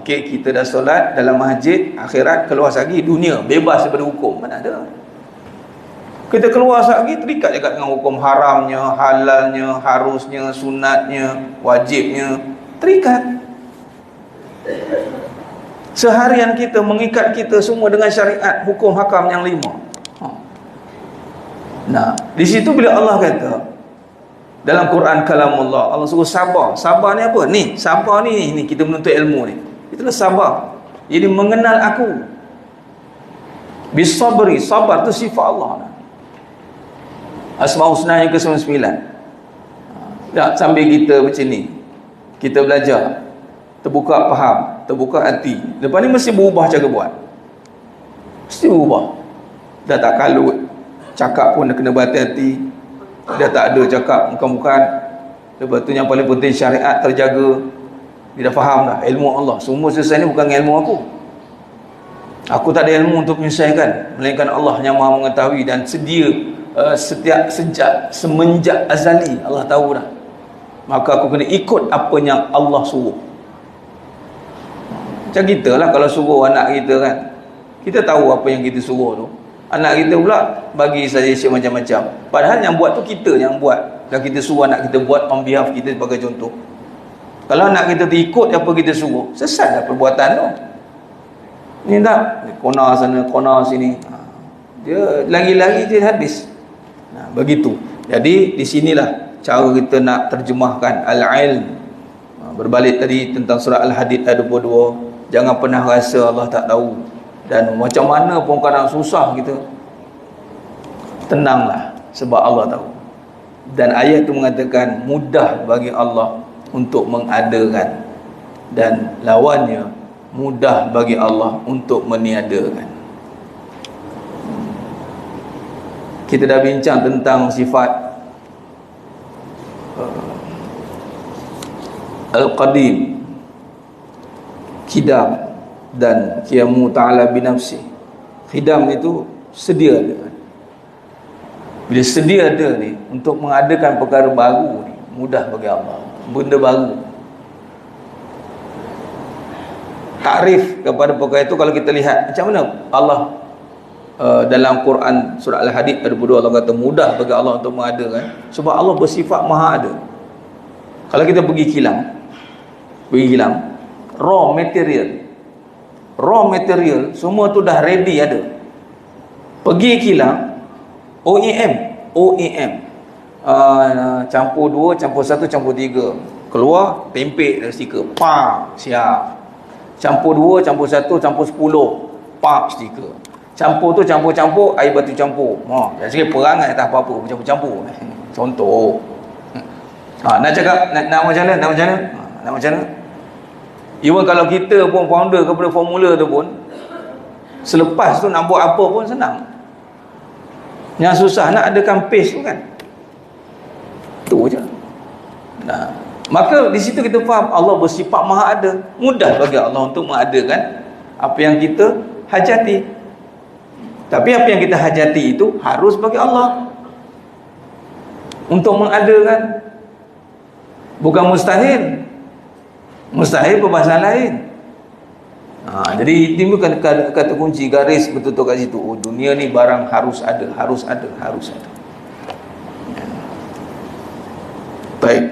okey, kita dah solat dalam masjid, akhirat keluar lagi dunia bebas daripada hukum? Mana ada. Kita keluar lagi terikat juga dengan hukum haramnya, halalnya, harusnya, sunatnya, wajibnya, terikat. Seharian kita mengikat kita semua dengan syariat hukum hakam yang 5. Nah, di situ bila Allah kata dalam Quran kalamullah, Allah suruh sabar. Sabar ni apa? Ni, sabar ni kita menuntut ilmu ni. Itulah sabar. Jadi mengenal aku. Bisabri, sabar tu sifat Allah. Asmaul Husna yang ke-99. Tak, sambil kita macam ni, kita belajar, terbuka faham, terbuka hati. Lepas ni mesti berubah cara buat. Mesti berubah. Dah tak kalut, cakap pun dah kena berhati-hati. Dia tak ada cakap bukan-bukan. Lepas tu yang paling penting syariat terjaga. Dia dah faham dah ilmu Allah. Semua selesai ni bukan ilmu aku. Aku tak ada ilmu untuk menyelesaikan, melainkan Allah yang Maha mengetahui dan sedia semenjak azali Allah tahu dah. Maka aku kena ikut apa yang Allah suruh. Macam kita lah kalau suruh anak kita kan, kita tahu apa yang kita suruh tu. Anak kita pula bagi suggestion macam-macam. Padahal yang buat tu kita yang buat. Dan kita suruh anak kita buat on behalf kita sebagai contoh. Kalau anak kita ikut apa kita suruh, sesatlah perbuatan tu. Ni tak, kona sana, kona sini. Dia lagi-lagi dia habis. Nah, begitu. Jadi di sinilah cara kita nak terjemahkan al-ilm. Berbalik tadi tentang surah Al-Hadid ayat 22. Jangan pernah rasa Allah tak tahu. Dan macam mana pun kadang susah kita, tenanglah sebab Allah tahu. Dan ayat itu mengatakan mudah bagi Allah untuk mengadakan, dan lawannya mudah bagi Allah untuk meniadakan. Kita dah bincang tentang sifat Al-Qadim, Qidam, dan qiyamu ta'ala binafsi. Khidam itu sedia ada. Bila sedia ada ni untuk mengadakan perkara baru ni, mudah bagi Allah. Benda baru. Takrif kepada perkara itu kalau kita lihat macam mana Allah dalam Quran surah Al-Hadid ayat 22, Allah kata mudah bagi Allah untuk mengadakan, sebab Allah bersifat maha ada. Kalau kita pergi kilang, raw material semua tu dah ready ada. Pergi kilang OEM campur 2, campur 1, campur 3, keluar tempek dari stiker, siap. Campur 2, campur 1, campur 10, stiker. Campur tu campur-campur, air batu campur. Jangan cakap perangai tak apa-apa, campur-campur. Contoh. Nak cakap nak macam mana? Nak macam mana? Even kalau kita pun founder kepada formula tu pun, selepas tu nak buat apa pun senang. Yang susah nak adakan paste tu kan. Tu je. Nah, maka di situ kita faham Allah bersifat maha ada. Mudah bagi Allah untuk mengadakan apa yang kita hajati. Tapi apa yang kita hajati itu harus bagi Allah untuk mengadakan. Bukan mustahil. Mustahil perbahasan lain. Jadi timbulkan kata kunci garis betul-betul kat situ. Oh, dunia ni barang harus ada. Baik.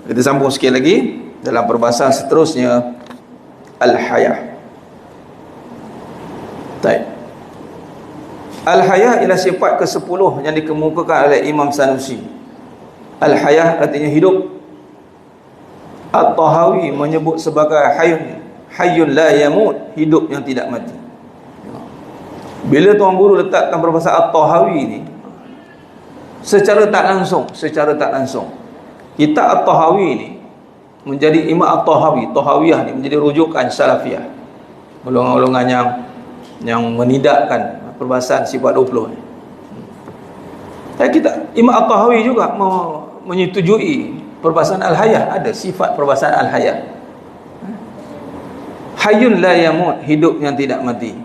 Kita sambung sikit lagi dalam perbahasan seterusnya, al-hayah. Baik. Al-hayah ialah sifat ke-10 yang dikemukakan oleh Imam Sanusi. Al-hayah artinya hidup. At-Tahawi menyebut sebagai hayyun la yamut, hidup yang tidak mati. Bila Tuan Guru letakkan perbahasan At-Tahawi ni secara tak langsung, kitab At-Tahawi ni menjadi Imam At-Tahawi, Tahawiyah ni menjadi rujukan salafiyah. Golongan-golongan yang menidakkan perbahasan sifat 20 ni. Kita Imam At-Tahawi juga menyetujui perbahasan al-hayah, ada sifat perbahasan al-hayah. Hayyun la yamut, hidup yang tidak mati.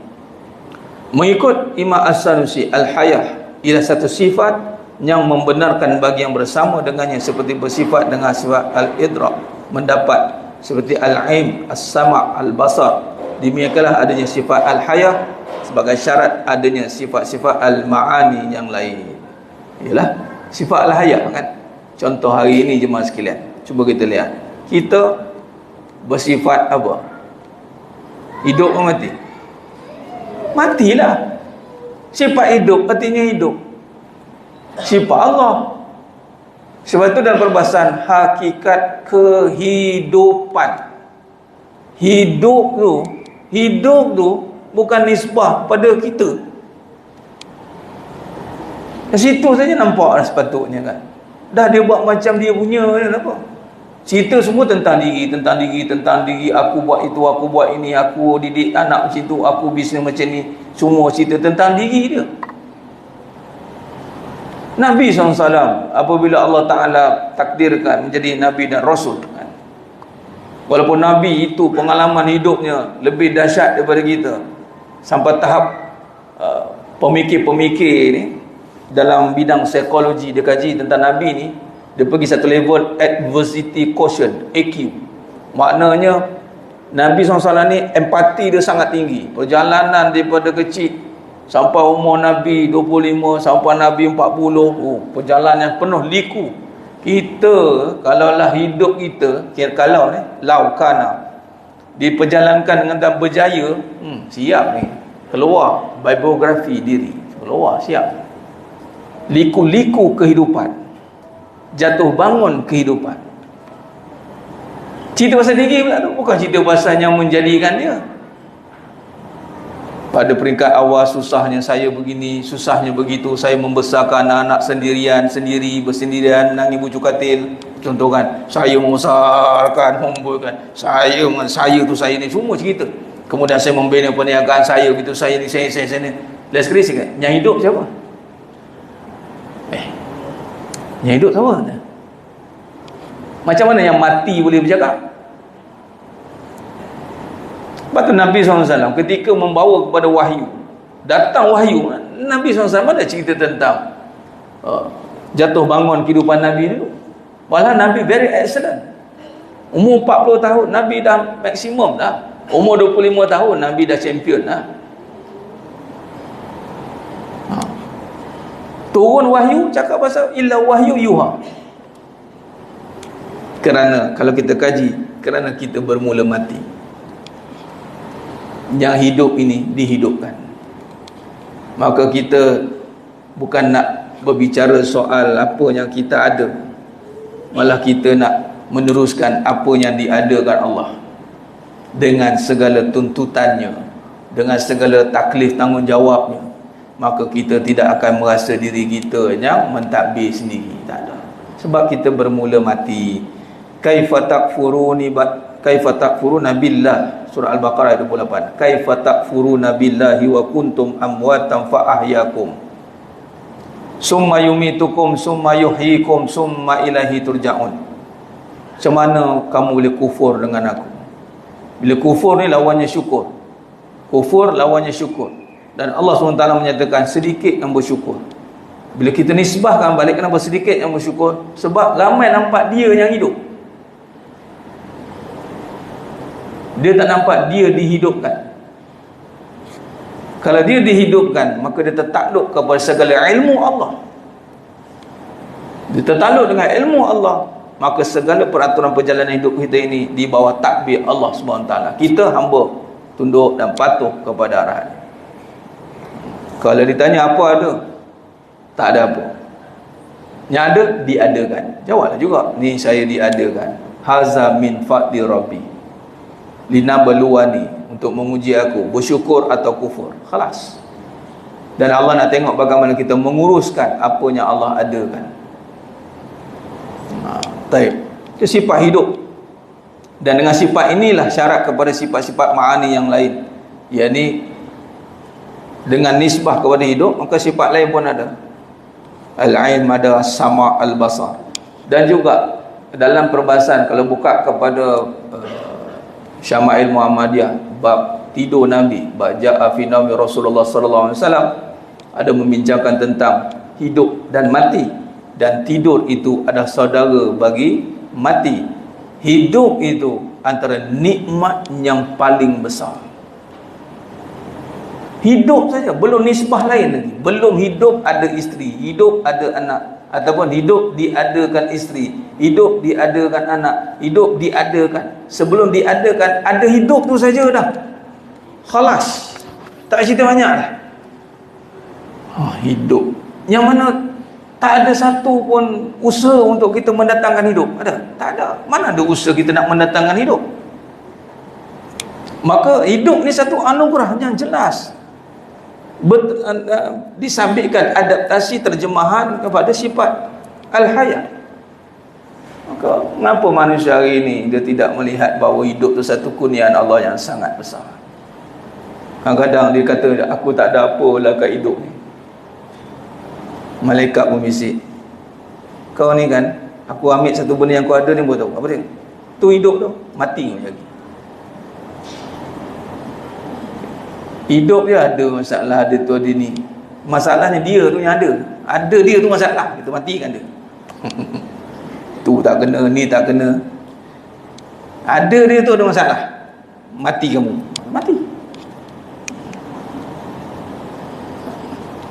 Mengikut Imam As-Sanusi, al-hayah ialah satu sifat yang membenarkan bagi yang bersama dengannya seperti bersifat dengan sifat al-idrak, mendapat, seperti al-aim, as-sama', al-basar. Demikianlah adanya sifat al-hayah sebagai syarat adanya sifat-sifat al-ma'ani yang lain. Ialah sifat al-hayah kan. Contoh hari ini jemaah sekalian, cuba kita lihat. Kita bersifat apa? Hidup atau mati? Matilah. Sifat hidup artinya hidup. Sifat Allah. Sebab itu dalam perbahasan hakikat kehidupan, hidup tu bukan nisbah pada kita. Di situ saja nampak sepatutnya kan. Dah dia buat macam dia punya kan apa? Cerita semua tentang diri. Aku buat itu, aku buat ini, aku didik anak macam tu, aku bisnes macam ni. Semua cerita tentang diri dia. Nabi SAW apabila Allah Ta'ala takdirkan menjadi Nabi dan Rasul kan? Walaupun Nabi itu pengalaman hidupnya lebih dahsyat daripada kita, sampai tahap pemikir-pemikir ni dalam bidang psikologi dia kaji tentang Nabi ni, dia pergi satu level adversity quotient, AQ. Maknanya Nabi SAW ni empati dia sangat tinggi. Perjalanan daripada kecil sampai umur Nabi 25, sampai Nabi 40, perjalanan penuh liku. Kita kalaulah hidup kita, kalau ni laukana diperjalankan dengan berjaya, siap ni keluar biografi diri, keluar siap. Liku-liku kehidupan, jatuh bangun kehidupan. Cerita pasal diri pula tu, bukan cerita pasal yang menjadikan dia. Pada peringkat awal susahnya saya begini, susahnya begitu, saya membesarkan anak-anak bersendirian dengan ibu cukatil. Contoh kan, saya membesarkan, membuatkan, saya tu saya ni, semua cerita. Kemudian saya membina perniagaan saya, begitu saya ni, saya ni. Let's crazy kan? Yang hidup siapa? Yang hidup siapa? Macam mana yang mati boleh bercakap? Lepas tu Nabi SAW ketika membawa kepada wahyu, datang wahyu, Nabi SAW ada cerita tentang jatuh bangun kehidupan Nabi dulu. Malah Nabi very excellent. Umur 40 tahun Nabi dah maksimum dah. Umur 25 tahun Nabi dah champion dah. Turun wahyu cakap pasal illa wahyu yuha. Kerana kalau kita kaji, kerana kita bermula mati, yang hidup ini dihidupkan. Maka kita bukan nak berbicara soal apa yang kita ada, malah kita nak meneruskan apa yang diadakan Allah dengan segala tuntutannya, dengan segala taklif tanggungjawabnya. Maka kita tidak akan merasa diri kita yang mentadbir sendiri. Tak ada. Sebab kita bermula mati. Kaifa takfuruna billah, surah Al-Baqarah 28. Kaifa takfuruna billahi wa kuntum amwatan fa ahyakum summa yumitukum summa yuhyikum summa ilahi turja'un. Macam mana kamu boleh kufur dengan aku? Bila kufur ni lawannya syukur. Kufur lawannya syukur. Dan Allah SWT menyatakan sedikit yang bersyukur. Bila kita nisbahkan balik, kenapa sedikit yang bersyukur? Sebab ramai nampak dia yang hidup. Dia tak nampak dia dihidupkan. Kalau dia dihidupkan, maka dia tertakluk kepada segala ilmu Allah. Dia tertakluk dengan ilmu Allah, maka segala peraturan perjalanan hidup kita ini di bawah takbir Allah SWT. Kita hamba, tunduk dan patuh kepada arahan. Kalau ditanya apa ada, tak ada apa. Yang ada, diadakan. Jawablah juga, ni saya diadakan. Haza min fadli Rabbi linabluwani, untuk menguji aku, bersyukur atau kufur. Khalas. Dan Allah nak tengok bagaimana kita menguruskan apa yang Allah adakan. Taib. Itu sifat hidup. Dan dengan sifat inilah syarat kepada sifat-sifat ma'ani yang lain. Yakni dengan nisbah kepada hidup, maka sifat lain pun ada. Al-ain, mada, sama, al-basar. Dan juga dalam perbahasan, kalau buka kepada Syama'il Muhammadiyah bab tidur Nabi, bab ja'a fi naumi Rasulullah sallallahu alaihi wasallam, ada membincangkan tentang hidup dan mati, dan tidur itu adalah saudara bagi mati. Hidup itu antara nikmat yang paling besar. Hidup saja, belum nisbah lain lagi. Belum hidup ada isteri, hidup ada anak, ataupun hidup diadakan isteri, hidup diadakan anak, hidup diadakan. Sebelum diadakan, ada hidup tu saja dah. Khalas. Tak cerita banyak dah. Hidup. Yang mana tak ada satu pun usaha untuk kita mendatangkan hidup. Ada? Tak ada. Mana ada usaha kita nak mendatangkan hidup? Maka hidup ni satu anugerah yang jelas. Disabitkan adaptasi terjemahan kepada sifat al-hayat. Maka kenapa manusia hari ini dia tidak melihat bahawa hidup itu satu kurniaan Allah yang sangat besar? Kadang-kadang dia kata, aku tak ada apalah kat hidup ni. Malaikat membisik, kau ni kan, aku ambil satu benda yang kau ada ni, buat tahu apa dia? Tu hidup tu, mati lagi. Hidup dia ada masalah, ada tu, ada ni. Masalahnya dia tu yang ada. Ada dia tu masalah, kita matikan dia. Tu tak kena, ni tak kena. Ada dia tu ada masalah, mati kamu. Mati.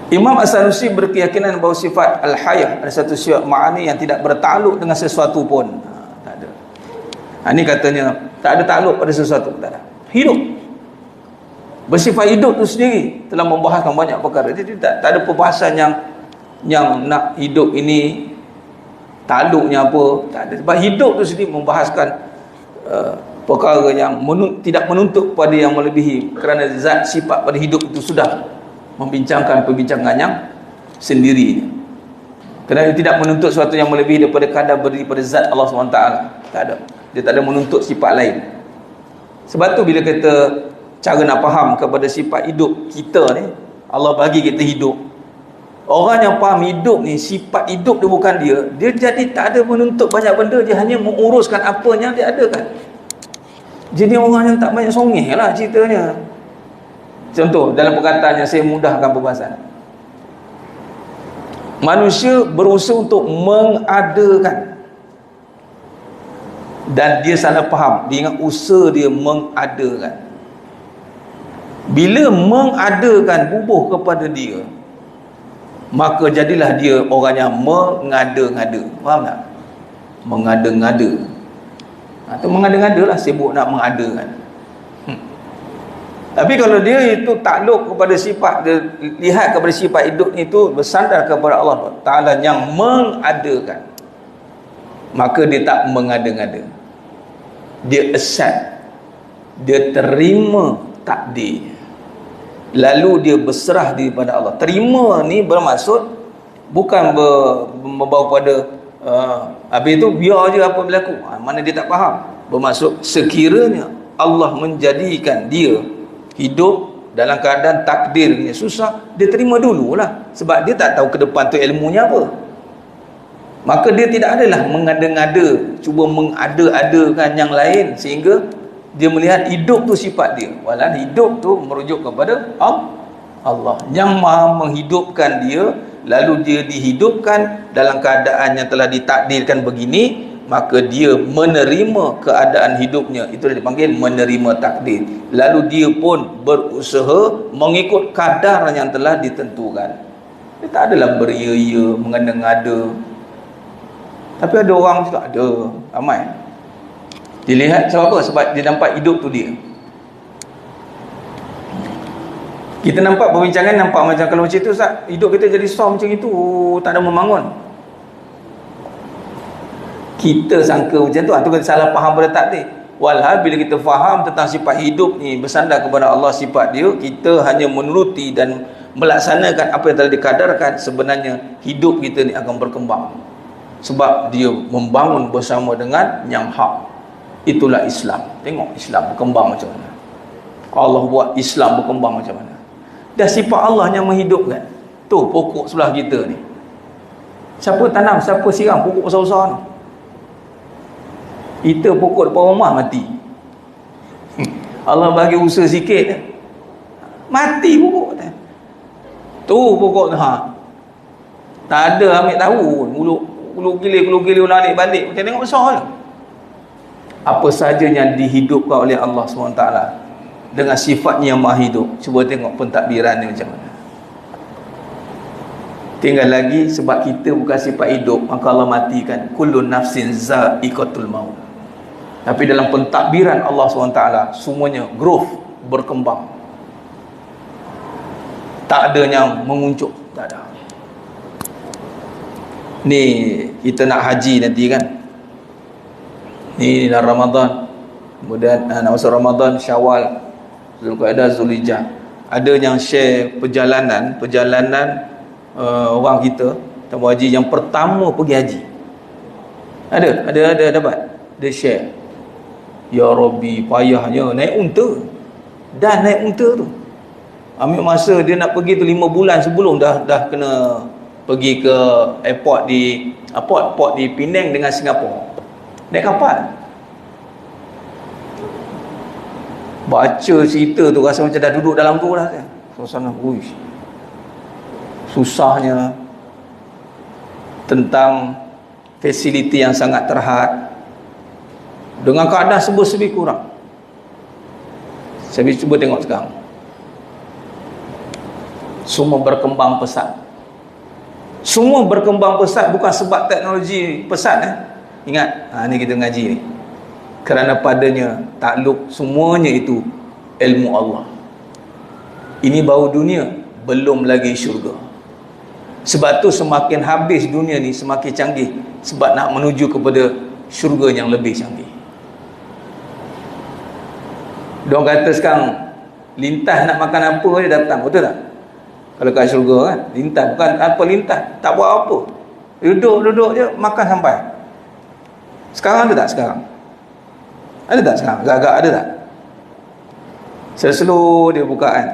Imam As-Sanusi berkeyakinan bahawa sifat al-hayah ada satu sifat ma'ani yang tidak bertakluk dengan sesuatu pun. Tak ada. Ini katanya tak ada takluk pada sesuatu, tak ada. Hidup. Bersifat hidup tu sendiri telah membahaskan banyak perkara. Jadi tak ada perbahasan yang nak hidup ini takluknya apa, tak ada. Sebab hidup tu sendiri membahaskan perkara yang tidak menuntut pada yang melebihi, kerana zat sifat pada hidup itu sudah membincangkan perbincangan yang sendiri. Kerana dia tidak menuntut sesuatu yang melebihi daripada kadar berdiri pada zat Allah SWT. Tak ada. Dia tak ada menuntut sifat lain. Sebab tu bila kita cara nak faham kepada sifat hidup kita ni, Allah bagi kita hidup. Orang yang faham hidup ni, sifat hidup dia bukan dia, dia jadi tak ada menuntut banyak benda, dia hanya menguruskan apa yang dia adakan. Jadi orang yang tak banyak songeh lah ceritanya. Contoh, dalam perkataan yang saya mudahkan perbahasan, manusia berusaha untuk mengadakan, dan dia salah faham. Dia ingat usaha dia mengadakan. Bila mengadakan bubuh kepada dia, maka jadilah dia orang yang mengada-ngada. Faham tak? Mengada-ngada. Atau mengada-ngada lah, sibuk nak mengadakan. Tapi kalau dia itu takluk kepada sifat, dia lihat kepada sifat hidup itu, bersandar kepada Allah Ta'ala yang mengadakan, maka dia tak mengada-ngada, dia accept, dia terima takdir, lalu dia berserah diri pada Allah. Terima ni bermaksud bukan membawa pada habis itu biar je apa berlaku, mana dia tak faham. Bermaksud sekiranya Allah menjadikan dia hidup dalam keadaan takdirnya susah, dia terima dululah, sebab dia tak tahu ke depan tu ilmunya apa. Maka dia tidak adalah mengada-ngada, cuba mengada-adakan yang lain, sehingga dia melihat hidup tu sifat dia, walau hidup tu merujuk kepada Allah yang maha menghidupkan dia, lalu dia dihidupkan dalam keadaan yang telah ditakdirkan begini, maka dia menerima keadaan hidupnya, itu dipanggil menerima takdir. Lalu dia pun berusaha mengikut kadar yang telah ditentukan. Dia tak adalah beria-ia, mengada-ngada. Tapi ada orang juga, ada ramai, dilihat sebab apa? Sebab dia nampak hidup tu dia. Kita nampak perbincangan, nampak macam kalau macam tu Ustaz, hidup kita jadi susah macam itu, tak ada membangun. Kita sangka macam tu, itu kita salah faham pada takdir. Walhal bila kita faham tentang sifat hidup ni, bersandar kepada Allah sifat dia, kita hanya menuruti dan melaksanakan apa yang telah dikadarkan, sebenarnya hidup kita ni akan berkembang. Sebab dia membangun bersama dengan yang hak. Itulah Islam. Tengok Islam berkembang macam mana. Allah buat Islam berkembang macam mana. Dan sifat Allah yang menghidupkan. Tu pokok sebelah kita ni. Siapa tanam, siapa siram pokok besar-besar ni? Kita pokok depan rumah mati. Allah bagi usaha sikit, mati pokok tu. Pokok tu tak ada ambil tahu, ulu gila naik balik, macam tengok besar je. Apa saja yang dihidupkan oleh Allah SWT dengan sifatnya yang maha hidup, cuba tengok pentadbirannya macam mana. Tinggal lagi, sebab kita bukan sifat hidup, maka Allah matikan. Kullu nafsin za'iqatul maut. Tapi dalam pentadbiran Allah SWT, semuanya growth, berkembang. Tak ada yang menguncuk, tak ada. Ni kita nak haji nanti kan, ni dalam Ramadan, kemudian nak masuk Ramadan, Syawal, Zulqa'dah, Zulhijjah. Ada yang share perjalanan orang kita tamu haji yang pertama pergi haji. Ada dapat. Dia share, ya Rabbi, payahnya naik unta. Dan naik unta tu ambil masa dia nak pergi tu 5 bulan sebelum dah kena pergi ke airport di port di Penang dengan Singapura. Naik kapal. Baca cerita tu rasa macam dah duduk dalam tu dah. Suasana susahnya, tentang fasiliti yang sangat terhad, dengan keadaan serba-serbi kurang. Saya cuba tengok sekarang, semua berkembang pesat. Semua berkembang pesat bukan sebab teknologi pesat. Ingat, ni kita ngaji ni, kerana padanya takluk semuanya itu ilmu Allah. Ini baru dunia, belum lagi syurga. Sebab tu semakin habis dunia ni semakin canggih, sebab nak menuju kepada syurga yang lebih canggih. Diorang kata sekarang lintas nak makan apa dia datang, betul tak? Kalau kat syurga kan, lintas, bukan apa lintas, tak buat apa, duduk je makan sampai. Sekarang ada tak sekarang? Ada tak sekarang? Agak-agak ada tak? Slow dia bukaan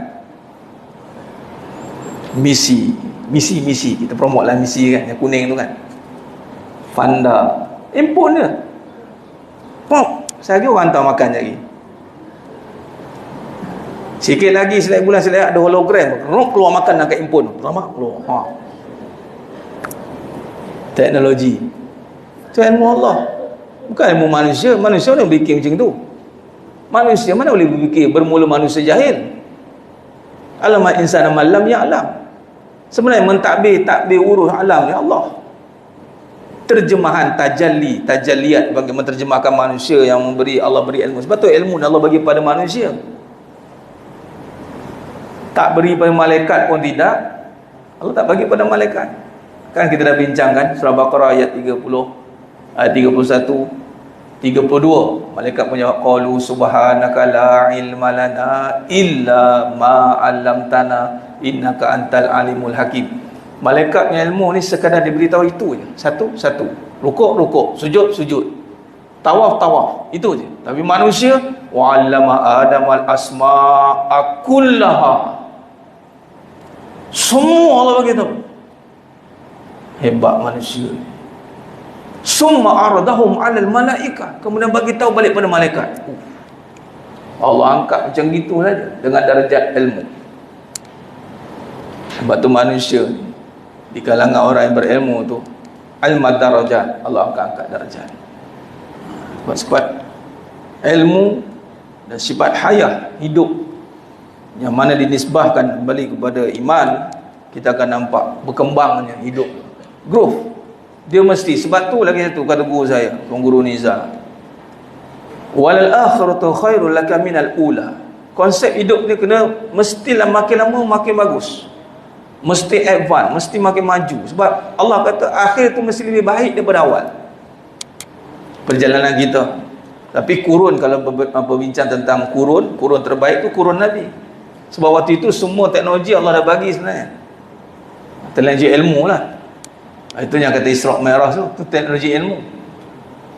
misi, kita promote lah misi kan, yang kuning tu kan, Fanda, impun je, saya orang hantar makan lagi. Sikit lagi, selai bulan selai ada hologram, keluar makan nak kat impun, pertama keluar. Teknologi itu ilmu Allah, bukan ilmu manusia. Manusia mana boleh fikir macam tu? Manusia mana boleh berfikir? Bermula manusia jahil. Alamat insana malam ya alam. Sebenarnya takbir urus alam ya Allah. Terjemahan tajalliyat, bagi menerjemahkan manusia yang Allah beri ilmu. Sebab tu ilmu Allah bagi pada manusia. Tak beri pada malaikat pun tidak. Allah tak bagi pada malaikat. Kan kita dah bincangkan surah Baqarah ayat 30, ayat 31, 32. Malaikat pun jawab, qalu subhanaka la ilma lana illa ma 'allamtana innaka antal alimul hakim. Malaikat punya ilmu ni sekadar diberitahu itu je. Satu, rukuk, sujud, tawaf, itu je. Tapi manusia, wa 'allama adamal asma'a kullaha. Semua Allah bagi tahu. Hebat manusia. Summa aradahum 'alal malaikah. Kemudian bagi tahu balik pada malaikat. Allah angkat macam gitu saja dengan darjat ilmu. Sebab tu manusia di kalangan orang yang berilmu tu al-mad darajat, Allah angkat darjat. Sebab sifat ilmu dan sifat hayah, hidup, yang mana dinisbahkan kembali kepada iman, kita akan nampak berkembangnya hidup, growth. Dia mesti, sebab tu lagi satu kata guru saya, Guru Niza, walal akhiratu khairul laka minal ula. Konsep hidup ni kena mestilah makin lama makin bagus, mesti advance, mesti makin maju. Sebab Allah kata akhir tu mesti lebih baik daripada awal perjalanan kita. Tapi kurun, kalau berbincang tentang kurun terbaik tu kurun Nabi. Sebab waktu itu semua teknologi Allah dah bagi sebenarnya. Teknologi ilmu lah. Itu yang kata Isra' Mi'raj tu teknologi ilmu.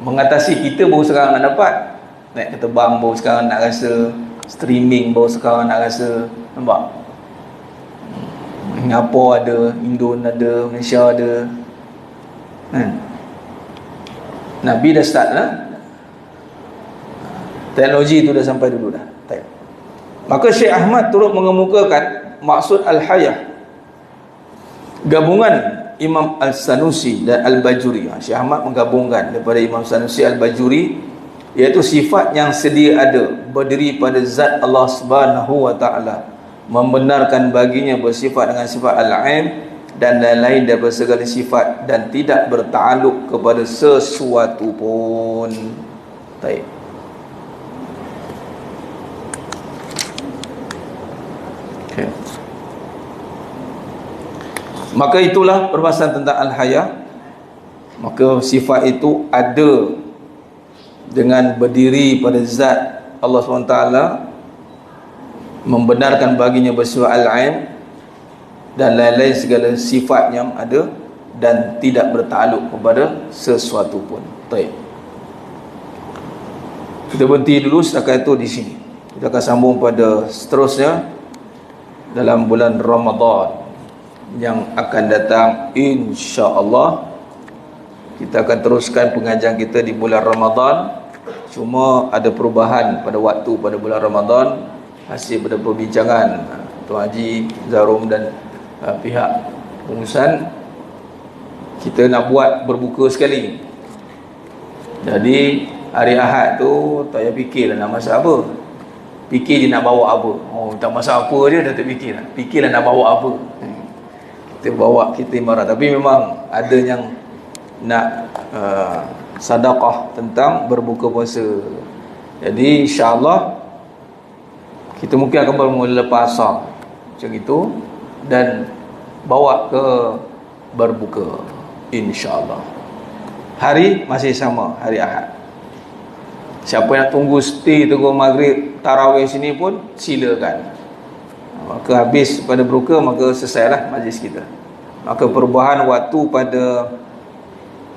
Mengatasi kita baru sekarang nak dapat. Naik kereta bang baru sekarang nak rasa. Streaming baru sekarang nak rasa. Nampak? Singapura ada, Indon ada, Malaysia ada. Nabi dah start lah. Teknologi tu dah sampai dulu dah. Maka Syekh Ahmad turut mengemukakan maksud al-hayah, gabungan Imam Al-Sanusi dan Al-Bajuri. Syekh Ahmad menggabungkan daripada Imam Sanusi Al-Bajuri, iaitu sifat yang sedia ada, berdiri pada zat Allah Subhanahu wa ta'ala, membenarkan baginya bersifat dengan sifat al-aim dan lain-lain daripada segala sifat, dan tidak bertakluk kepada sesuatu pun. Baik. Okay. Maka itulah perbahasan tentang al-haya. Maka sifat itu ada dengan berdiri pada zat Allah SWT, membenarkan baginya bersifat al-aim dan lain-lain segala sifat yang ada, dan tidak bertakluk kepada sesuatu pun. Baik. Kita berhenti dulu setakat itu di sini. Kita akan sambung pada seterusnya dalam bulan Ramadan yang akan datang, insya-Allah. Kita akan teruskan pengajian kita di bulan Ramadan. Cuma ada perubahan pada waktu pada bulan Ramadan hasil pada perbincangan Tuan Haji Zarum dan pihak pengurusan. Kita nak buat berbuka sekali. Jadi hari Ahad tu tak payah fikirlah nak masak apa. Fikir je nak bawa apa. Oh, tak masak apa dia dah tak fikirlah. Fikirlah nak bawa apa. Kita bawa kita imarah. Tapi memang ada yang nak sedekah tentang berbuka puasa. Jadi insya-Allah kita mungkin akan bermula lepas asar macam itu, dan bawa ke berbuka insya-Allah. Hari masih sama, hari Ahad. Siapa yang tunggu stay tunggu maghrib tarawih sini pun silakan. Maka habis pada berbuka, maka selesailah majlis kita. Maka perubahan waktu pada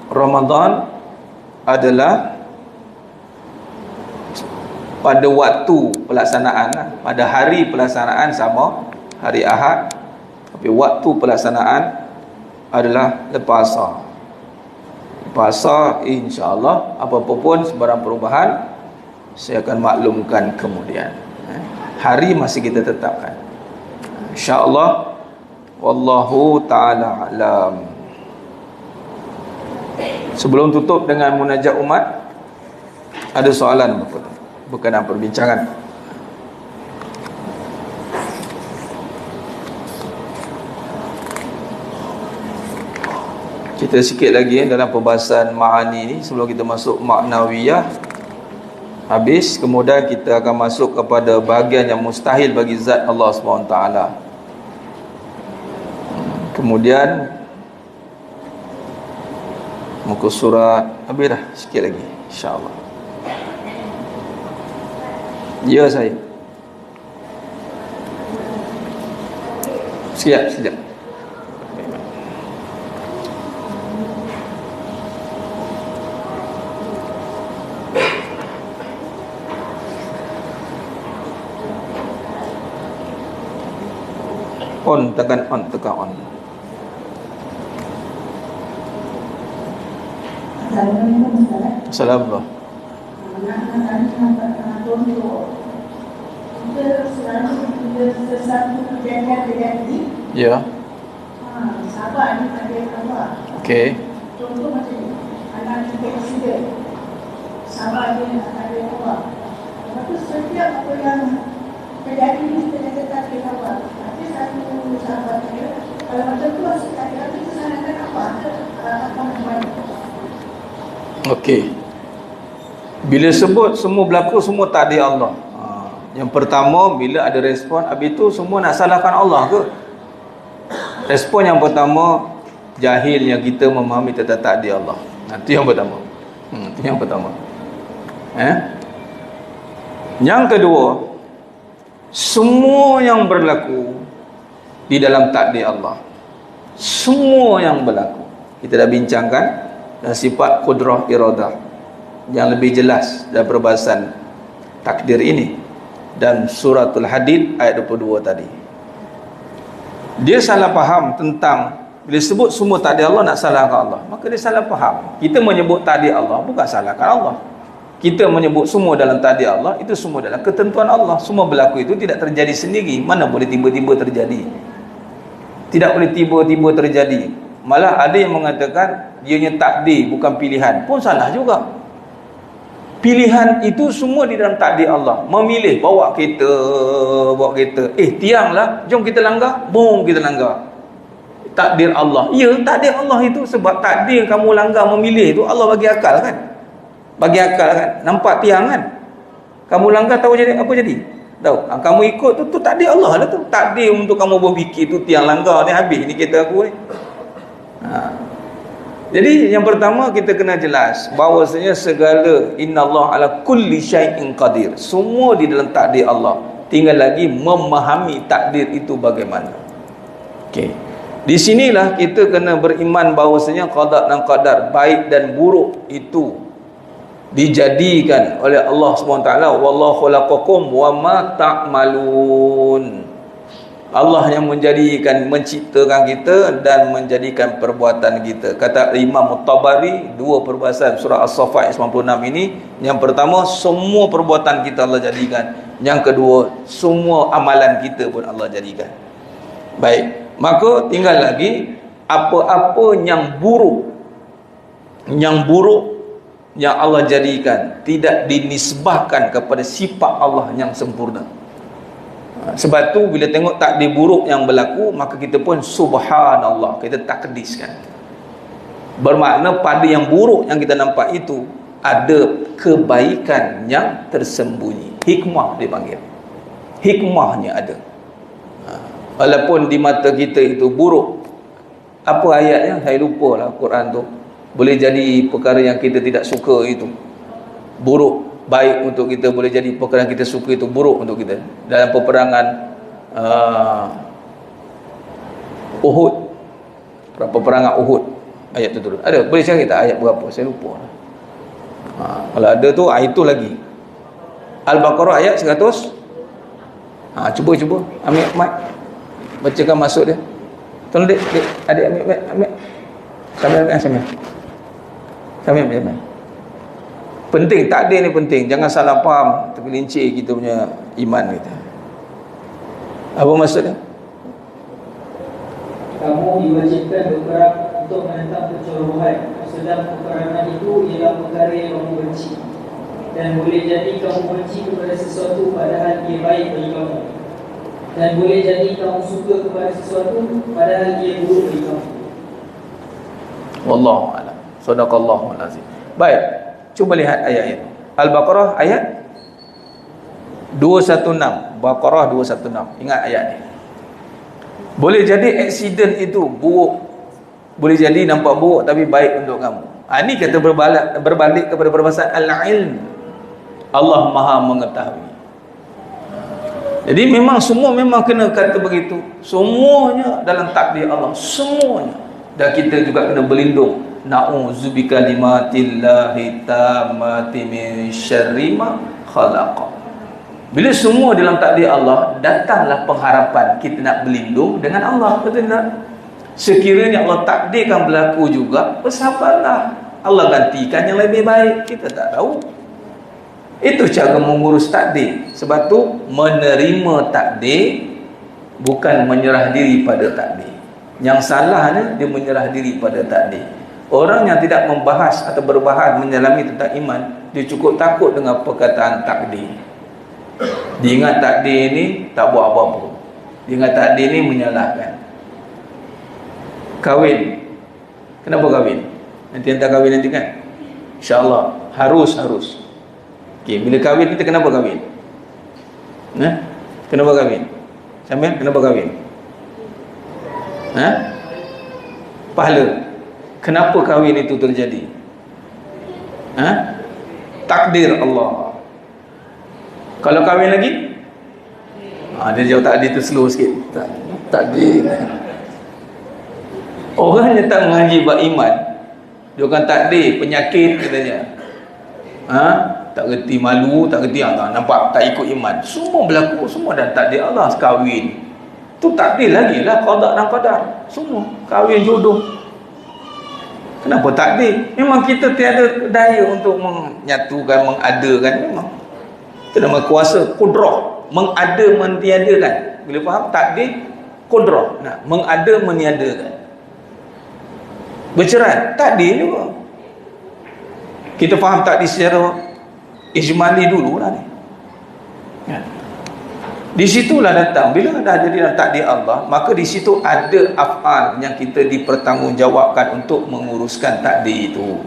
Ramadan adalah pada waktu pelaksanaan, pada hari pelaksanaan sama hari Ahad, tapi waktu pelaksanaan adalah lepas asar. Lepas asar insya-Allah, apa-apa pun sebarang perubahan saya akan maklumkan kemudian. Hari masih kita tetapkan, insya-Allah. Wallahu ta'ala alam. Sebelum tutup dengan munajat umat, ada soalan berkenaan perbincangan. Kita sikit lagi dalam pembahasan ma'ani ni sebelum kita masuk maknawiyah. habis, kemudian kita akan masuk kepada bahagian yang mustahil bagi zat Allah SWT. Kemudian muka surat habis dah, sikit lagi insya-Allah. Ya saya. Siap. On, tekan on. Assalamualaikum. Ya. Okey. Contoh macam ni, anak kita presiden, sahabat dia ada Allah. Lepas tu setiap apa yang terjadi ni kita tak kawal. Tapi satu sahabat dia, kalau macam tu asyik tak kira, kita sangatkan apa yang baik. Okey. Bila sebut semua berlaku, semua tak ada Allah. Yang pertama, bila ada respon, habis tu semua nak salahkan Allah ke? Respon yang pertama, jahilnya kita memahami tentang takdir Allah. Itu yang pertama. Itu yang pertama. Yang kedua, semua yang berlaku di dalam takdir Allah. Semua yang berlaku. Kita dah bincangkan dan sifat qudrah iradah yang lebih jelas dalam perbahasan takdir ini dan suratul Hadid ayat 22 tadi. Dia salah faham tentang bila sebut semua takdir Allah nak salahkan Allah, maka dia salah faham. Kita menyebut takdir Allah bukan salahkan Allah. Kita menyebut semua dalam takdir Allah, itu semua dalam ketentuan Allah. Semua berlaku itu tidak terjadi sendiri. Mana boleh tiba-tiba terjadi? Tidak boleh tiba-tiba terjadi. Malah ada yang mengatakan dianya takdir bukan pilihan, pun salah juga. Pilihan itu semua di dalam takdir Allah. Memilih bawa kereta, tianglah, jom kita langgar, boom kita langgar. Takdir Allah. Ya, takdir Allah itu sebab takdir kamu langgar memilih itu Allah bagi akal kan? Bagi akal kan? Nampak tiang kan? Kamu langgar tahu jadi apa jadi? Tahu. Kamu ikut tu takdir Allah lah tu. Takdir untuk kamu berfikir tu tiang langgar ni habis ni kereta aku ni. Jadi yang pertama kita kena jelas bahawasanya segala innallaha ala kulli syai'in qadir. Semua di dalam takdir Allah. Tinggal lagi memahami takdir itu bagaimana. Okey. Di sinilah kita kena beriman bahawasanya qada dan qadar, baik dan buruk itu dijadikan oleh Allah SWT. Wallahu khalaqakum wa ma ta'malun. Allah yang menciptakan kita dan menjadikan perbuatan kita. Kata Imam Tabari, dua perbahasan surah As-Saffat 96 ini. Yang pertama, semua perbuatan kita Allah jadikan. Yang kedua, semua amalan kita pun Allah jadikan. Baik, maka tinggal lagi apa-apa yang buruk yang Allah jadikan tidak dinisbahkan kepada sifat Allah yang sempurna. Sebab tu bila tengok takdir buruk yang berlaku, maka kita pun subhanallah, kita takdiskan. Bermakna pada yang buruk yang kita nampak itu ada kebaikan yang tersembunyi. Hikmah dipanggil. Hikmahnya ada. Walaupun di mata kita itu buruk. Apa ayatnya? Saya lupa lah Quran tu. Boleh jadi perkara yang kita tidak suka itu buruk. Baik untuk kita, boleh jadi perkara yang kita suka itu buruk untuk kita. Dalam peperangan Uhud, peperangan Uhud, ayat tu turun. Ada? Boleh cari tak ayat berapa? Saya lupa. Kalau ada tu, itu lagi Al-Baqarah ayat 100. Cuba ambil mic, bacakan maksud dia. Tolong adik ambil. Sambil. Penting, takdir ni penting. Jangan salah faham, tergelincir kita punya iman kita. Apa maksudnya? Kamu diwajibkan berperang untuk menentang kecerobohan, sedang peperangan itu ialah perkara yang kamu benci, dan boleh jadi kamu benci kepada sesuatu padahal ia baik bagi kamu, dan boleh jadi kamu suka kepada sesuatu padahal ia buruk bagi kamu. Wallahu a'lam. Sadaqallahul azim. Baik, cuba lihat ayat ini. Al-Baqarah ayat 216, Baqarah 216. Ingat ayat ni. Boleh jadi aksiden itu buruk, boleh jadi nampak buruk tapi baik untuk kamu. Ini kata berbalik kepada perbahasan al-ilm. Allah Maha mengetahui. Jadi memang semua memang kena kata begitu. Semuanya dalam takdir Allah, semuanya. Dan kita juga kena berlindung. Na'udzubika kalimatillahi tammati min syarri ma khalaqa. Bila semua dalam takdir Allah, datanglah pengharapan kita nak berlindung dengan Allah. Betul tak? Sekiranya Allah takdirkan berlaku juga, bersabarlah. Allah gantikan yang lebih baik. Kita tak tahu. Itu cara mengurus takdir. Sebab tu menerima takdir bukan menyerah diri pada takdir. Yang salahnya dia menyerah diri pada takdir. Orang yang tidak membahas atau berbahas menyelami tentang iman, dia cukup takut dengan perkataan takdir. Dia ingat takdir ni tak buat apa-apa. Dia ingat takdir ni menyalahkan. Kahwin. Kenapa kahwin? Nanti hantar kahwin nanti kan? InsyaAllah. Harus. Okay, bila kahwin kita kenapa kahwin? Kenapa kahwin? Sambil kenapa kahwin? Pahala. Kenapa kahwin itu terjadi? Takdir Allah. Kalau kahwin lagi? Dia jawab takdir tu slow sikit. Takdir. Orang yang tak mengaji bab iman, dia akan takdir penyakit katanya. Tak reti malu, tak reti nampak tak ikut iman. Semua berlaku, semua dan takdir Allah. Kahwin tu takdir lagi lah, qada dan qadar. Semua kahwin jodoh. Kenapa takdir? Memang kita tiada daya untuk menyatukan, mengadakan. Memang itu nama kuasa kudrah, mengada mentiadakan. Bila faham takdir, kudrah, mengada meniadakan. Bercerai, takdir juga. Kita faham takdir secara ijmali dululah ni. Di situlah datang, bila dah jadi dalam takdir Allah, maka di situ ada af'al yang kita dipertanggungjawabkan untuk menguruskan takdir itu.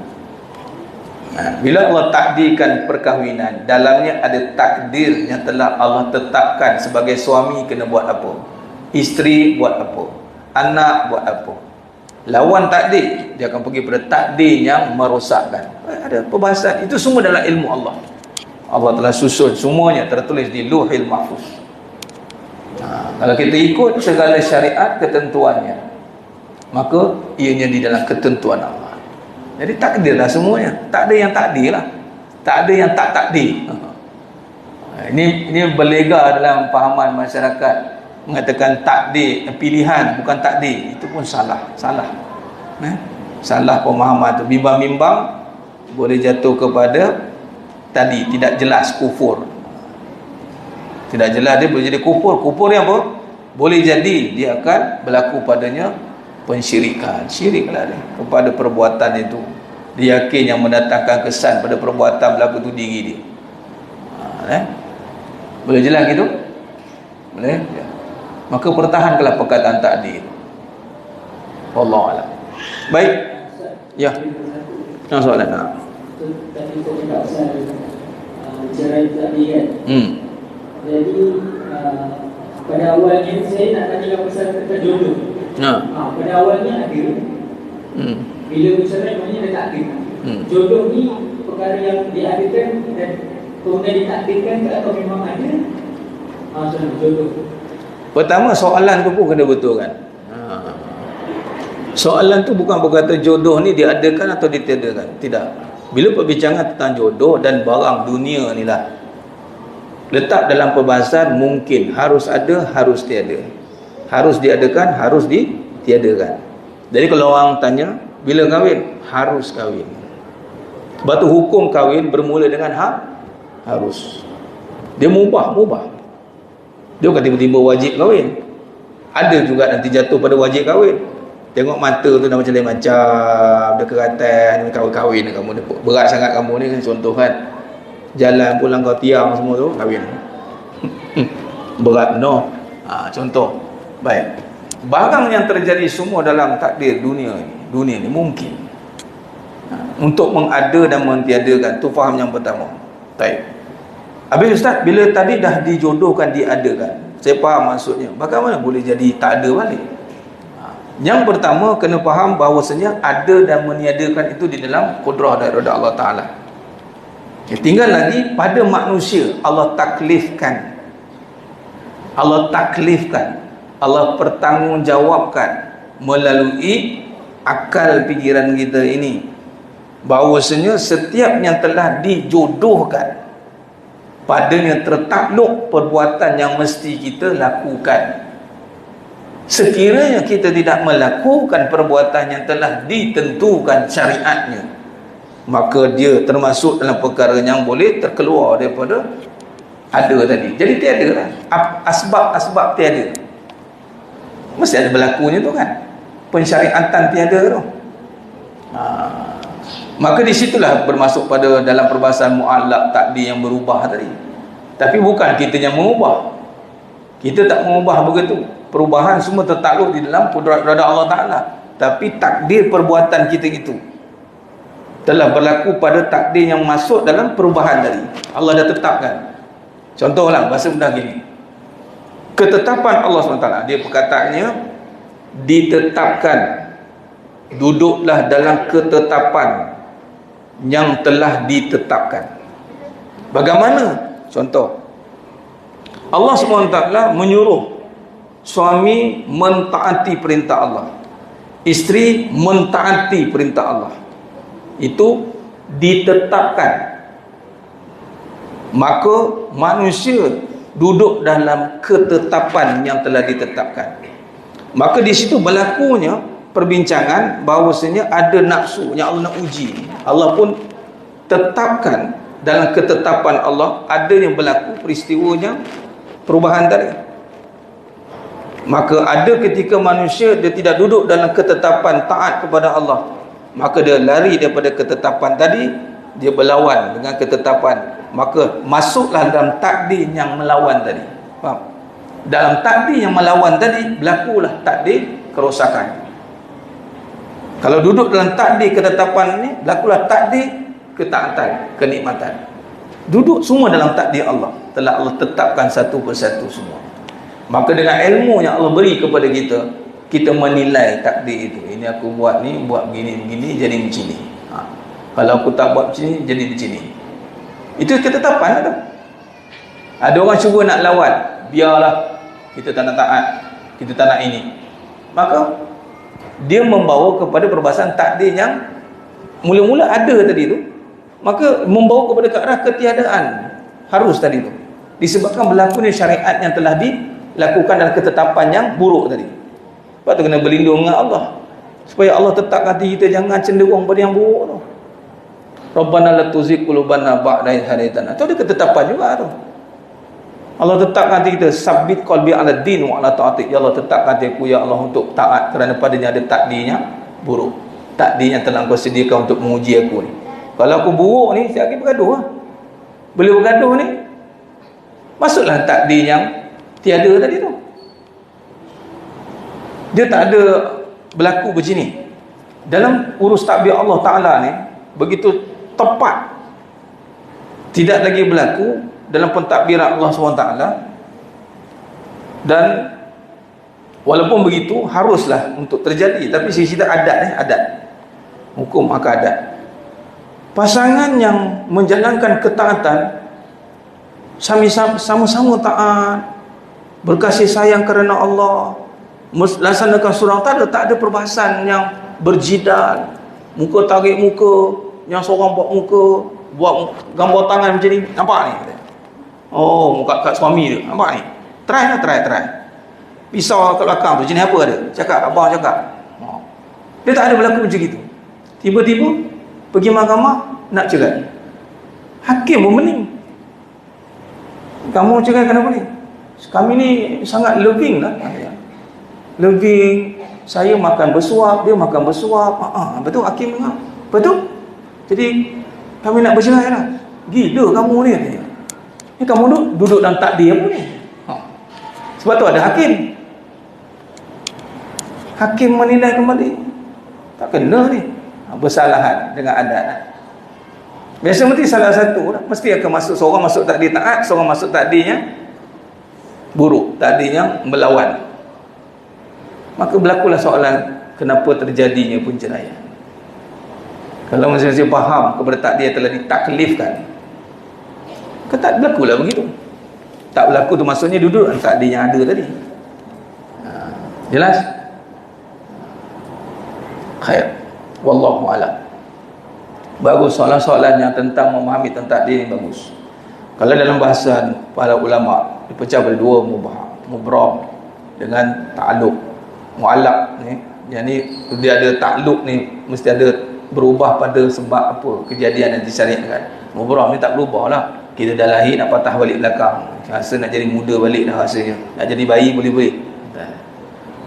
Bila Allah takdirkan perkahwinan, dalamnya ada takdir yang telah Allah tetapkan. Sebagai suami kena buat apa, isteri buat apa, anak buat apa. Lawan takdir, dia akan pergi pada takdir yang merosakkan. Ada perbahasan, itu semua dalam ilmu Allah. Allah telah susun semuanya, tertulis di Lauhil Mahfuz. Kalau kita ikut segala syariat ketentuannya, maka ianya di dalam ketentuan Allah. Jadi takdirlah semuanya. Tak ada yang takdir lah, tak ada yang tak takdir. Ini berlega dalam fahaman masyarakat, mengatakan takdir pilihan bukan takdir. Itu pun salah. Salah pemahaman tu. Bimbang-bimbang boleh jatuh kepada tadi tidak jelas, kufur. Tidak jelas dia boleh jadi kufur. Kufur yang apa? Boleh jadi dia akan berlaku padanya pensyirikan. Syiriklah dia kepada perbuatan itu. Dia yakin yang mendatangkan kesan pada perbuatan berlaku itu diri dia. Boleh jelas gitu? Boleh? Ya. Maka pertahankanlah perkataan takdir. Wallahu a'lam. Baik. Ya. Soalan. Tadi kita cakap pasal cerai takdir kan. Jadi pada awalnya saya nak tanya pasal tentang jodoh. Pada awalnya ada. Bila bercerai maknanya dah takdir. Jodoh ni perkara yang diadakan dan kemudian ditakdirkan ke atau memang ada? Jodoh. Pertama soalan tu pun kena betulkan. Soalan tu bukan berkata jodoh ni diadakan atau ditiadakan. Tidak. Bila perbincangan tentang jodoh dan barang dunia ni lah, letak dalam perbahasan mungkin, harus ada, harus tiada, harus diadakan, harus ditiadakan. Jadi kalau orang tanya bila kahwin, harus kahwin. Sebab tu hukum kahwin bermula dengan harus. Dia mubah. Dia bukan tiba-tiba wajib kahwin. Ada juga nanti jatuh pada wajib kahwin. Tengok mata tu dah macam lain macam, dah keratan, kahwin kamu, berat sangat kamu ni, contoh kan. Jalan pulang kau tiang semua tu, kahwin. Berat no. Contoh. Baik. Barang yang terjadi semua dalam takdir dunia ni mungkin. Untuk mengada dan mentiadakan, tu faham yang pertama. Baik. Habis Ustaz, bila tadi dah dijodohkan, diadakan, saya faham maksudnya, bagaimana boleh jadi tak ada balik? Yang pertama, kena faham bahawasanya ada dan meniadakan itu di dalam kudrah daripada Allah Ta'ala. Tinggal lagi pada manusia, Allah taklifkan, Allah pertanggungjawabkan melalui akal fikiran kita ini, bahawasanya setiap yang telah dijodohkan, padanya tertakluk perbuatan yang mesti kita lakukan. Sekiranya kita tidak melakukan perbuatan yang telah ditentukan syariatnya, maka dia termasuk dalam perkara yang boleh terkeluar daripada ada tadi. Jadi tiada lah. Asbab tiada. Mesti ada berlakunya tu kan. Pensyariatan tiada tu. Maka di situlah bermasuk pada dalam perbahasan mu'allaq takdir yang berubah tadi. Tapi bukan kita yang mengubah. Kita tak mengubah begitu. Perubahan semua tertakluk di dalam kudrat Allah Ta'ala. Tapi takdir perbuatan kita itu telah berlaku pada takdir yang masuk dalam perubahan tadi. Allah dah tetapkan. Contohlah, bahasa mudah gini. Ketetapan Allah SWT, dia perkataannya, ditetapkan, duduklah dalam ketetapan yang telah ditetapkan. Bagaimana? Contoh, Allah SWT menyuruh suami mentaati perintah Allah, isteri mentaati perintah Allah. Itu ditetapkan. Maka manusia duduk dalam ketetapan yang telah ditetapkan. Maka di situ berlakunya perbincangan bahawasanya ada nafsu yang Allah nak uji. Allah pun tetapkan dalam ketetapan Allah ada yang berlaku peristiwanya perubahan tadi. Maka ada ketika manusia dia tidak duduk dalam ketetapan taat kepada Allah, maka dia lari daripada ketetapan tadi, dia berlawan dengan ketetapan, maka masuklah dalam takdir yang melawan tadi. Faham? Dalam takdir yang melawan tadi berlakulah takdir kerosakan. Kalau duduk dalam takdir ketetapan ini, berlakulah takdir ketaatan, kenikmatan. Duduk semua dalam takdir Allah, telah Allah tetapkan satu persatu semua. Maka dengan ilmu yang Allah beri kepada kita, kita menilai takdir itu. Ini aku buat ni, buat begini-begini, jadi macam ni. Kalau aku tak buat macam ni, jadi macam ni. Itu ketetapan tu. Ada orang cuba nak lawan, biarlah, kita tak nak taat, kita tak nak ini. Maka dia membawa kepada perbahasan takdir yang mula-mula ada tadi tu, maka membawa kepada ke arah ketiadaan harus tadi tu, disebabkan berlakunya syariat yang telah dilakukan dalam ketetapan yang buruk tadi. Sebab tu kena berlindung dengan Allah, supaya Allah tetapkan hati kita jangan cenderung pada yang buruk tu. Rabbana la tuzigh qulubana ba'da idh hadaitana. Itu ada ketetapan juga tu. Allah tetapkan hati kita, sabbit qalbi ala din wa ala ta'atik. Ya Allah, tetapkan hati aku ya Allah untuk taat, kerana padanya ada takdirnya buruk, takdir yang telah Engkau sediakan untuk menguji aku ni. Kalau aku buruk ni, saya akan bergaduh lah. Bila bergaduh ni, masuklah takdir yang tiada tadi tu. Dia tak ada berlaku begini. Dalam urus takbir Allah Ta'ala ni, begitu tepat. Tidak lagi berlaku dalam pentadbiran Allah SWT. Dan walaupun begitu, haruslah untuk terjadi. Tapi sisi kita adat. Hukum maka adat. Pasangan yang menjalankan ketaatan, sama-sama taat, berkasih sayang kerana Allah, melaksanakan surau, tak ada perbahasan yang berjidal, muka tarik muka, yang seorang buat muka, buat gambar tangan macam ni, nampak ni? Oh, muka kat suami dia, nampak ni? Try. Pisau kat belakang tu, jenis apa ada? Cakap, abang cakap. Dia tak ada berlaku macam gitu. Tiba-tiba pergi mahkamah nak cerai. Hakim pun bening. Kamu cerai kenapa ni? Kami ni sangat loving lah. Loving. Saya makan bersuap, dia makan bersuap. Betul hakim dengar. Betul? Jadi kami nak bercerai lah. Gila kamu ni. Ni kamu duduk dalam takdir apa ni? Sebab tu ada hakim. Hakim menilai kembali. Tak kena ni. Bersalahan dengan adat. Biasa mesti salah satu lah. Mesti akan masuk, seorang masuk takdir taat, seorang masuk takdirnya buruk, takdirnya melawan. Maka berlakulah soalan kenapa terjadinya penceraian. Kalau masing-masing faham kepada takdir telah ditaklifkan, tak berlakulah begitu. Tak berlaku tu maksudnya duduk takdir yang ada tadi. Jelas? Khair. Wallahu a'lam. Bagus soalan-soalan yang tentang memahami tentang takdir ni bagus. Kalau dalam bahasa para ulama dipecah pada dua mubram dengan ta'alluq. Mu'allaq ni, yang ni dia ada ta'alluq ni mesti ada berubah pada sebab apa kejadian yang disyariatkan. Mubram ni tak berubah lah. Kita dah lahir nak patah balik belakang, rasa nak jadi muda balik dah rasanya, nak jadi bayi boleh-boleh.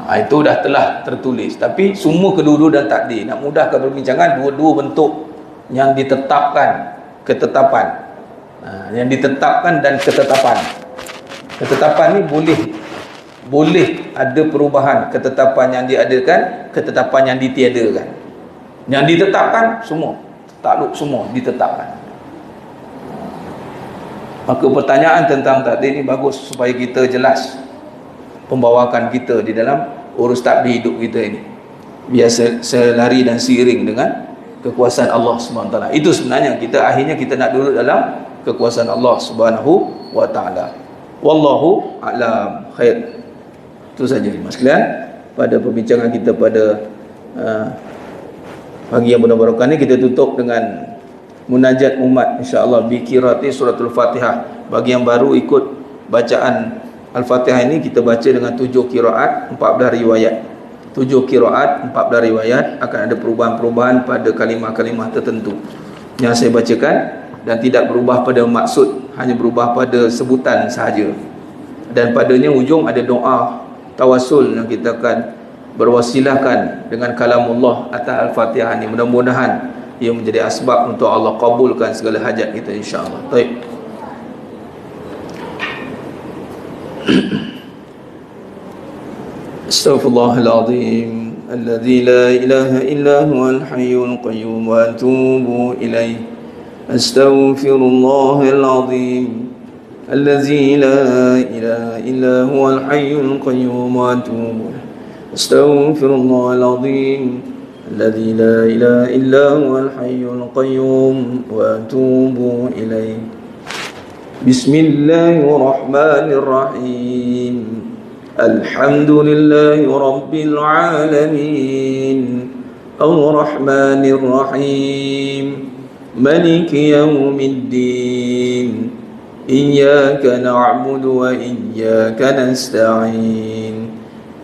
Itu dah telah tertulis. Tapi semua kedua-dua dan takdir. Nak mudahkan perbincangan, dua-dua bentuk yang ditetapkan, ketetapan. Yang ditetapkan dan ketetapan. Ketetapan ni boleh ada perubahan. Ketetapan yang diadakan, ketetapan yang ditiadakan. Yang ditetapkan semua, takluk semua ditetapkan. Maka pertanyaan tentang takdir ni bagus supaya kita jelas pembawakan kita di dalam urus takdir hidup kita ini. Biar selari dan seiring dengan kekuasaan Allah Subhanahu Wa Taala. Itu sebenarnya akhirnya kita nak duduk dalam kekuasaan Allah Subhanahu Wa Taala. Wallahu a'lam. Khair. Itu saja mas sekalian pada perbincangan kita pada pagi yang berbarakah ni. Kita tutup dengan munajat umat insya-Allah bi qiraati suratul Fatihah. Bagi yang baru ikut bacaan Al-Fatihah ini, kita baca dengan 7 qiraat, 14 riwayat. 7 qiraat, 14 riwayat. Akan ada perubahan-perubahan pada kalimah-kalimah tertentu yang saya bacakan, dan tidak berubah pada maksud, hanya berubah pada sebutan sahaja. Dan padanya ujung ada doa tawasul yang kita akan berwasilahkan dengan kalamullah atas Al-Fatihah ini. Mudah-mudahan ia menjadi asbab untuk Allah kabulkan segala hajat kita insya-Allah. Baik. Astaghfirullahaladzim alladzi la ilaha illa huwal hayyul qayyum wa atubu ilaih. Astaghfirullahaladzim alladzi la ilaha illa huwal hayyul qayyum wa atubu ilaih. Astaghfirullahaladzim alladzi la ilaha illa huwal hayyul qayyum wa atubu ilaih. Bismillahirrahmanirrahim. Alhamdulillahi rabbil alamin. Ar-Rahmanir Rahim. Maliki yaumiddin. Iyyaka na'budu wa iyyaka nasta'in.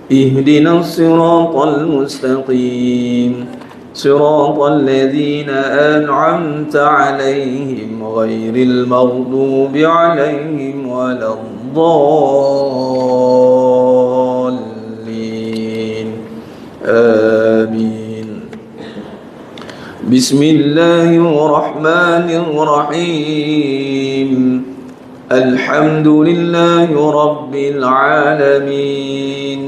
Ihdinas siratal mustaqim. صراط الذين أنعمت عليهم غير المغضوب عليهم ولا الضالين آمين. بسم الله الرحمن الرحيم. الحمد لله رب العالمين.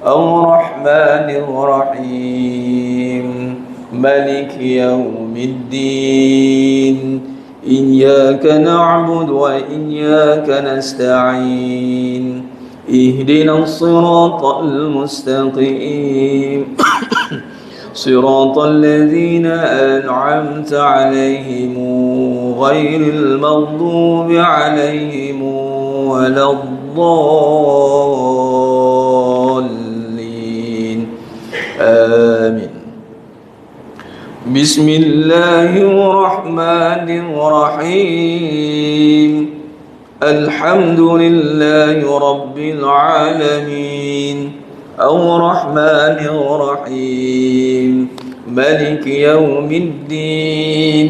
الرحمن الرحيم. مالك يوم الدين. إياك نعبد وإياك نستعين. اهدنا الصراط المستقيم. صراط الذين أنعمت عليهم غير المغضوب عليهم ولا الضالين آمين. بسم الله الرحمن الرحيم. الحمد لله رب العالمين. الرحمن الرحيم. مالك يوم الدين.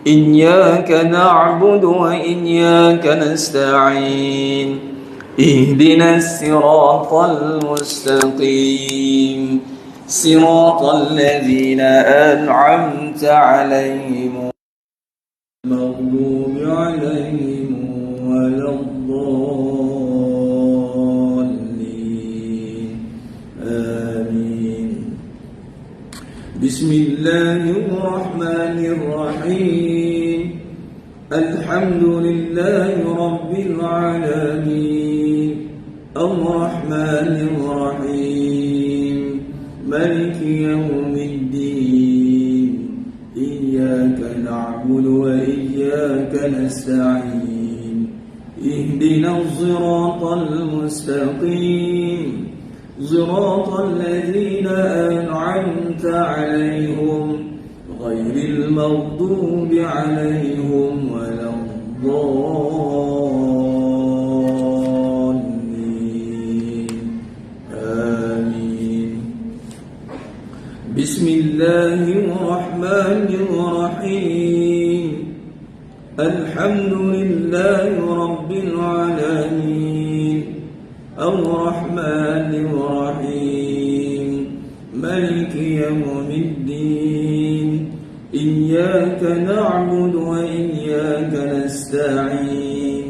إياك نعبد وإياك نستعين. اهدنا الصراط المستقيم. صراط الذين أنعمت عليهم المغضوب عليهم ولا الضالين آمين. بسم الله الرحمن الرحيم. الحمد لله رب العالمين الرحمن الرحيم مالك يوم الدين إياك نعبد وإياك نستعين اهدنا الصراط المستقيم صراط الذين أنعمت عليهم غير المغضوب عليهم ولا الضالين آمين. بسم الله الرحمن الرحيم الحمد لله رب العالمين الرحمن الرحيم مالك يوم الدين إياك نعبد وإياك نستعين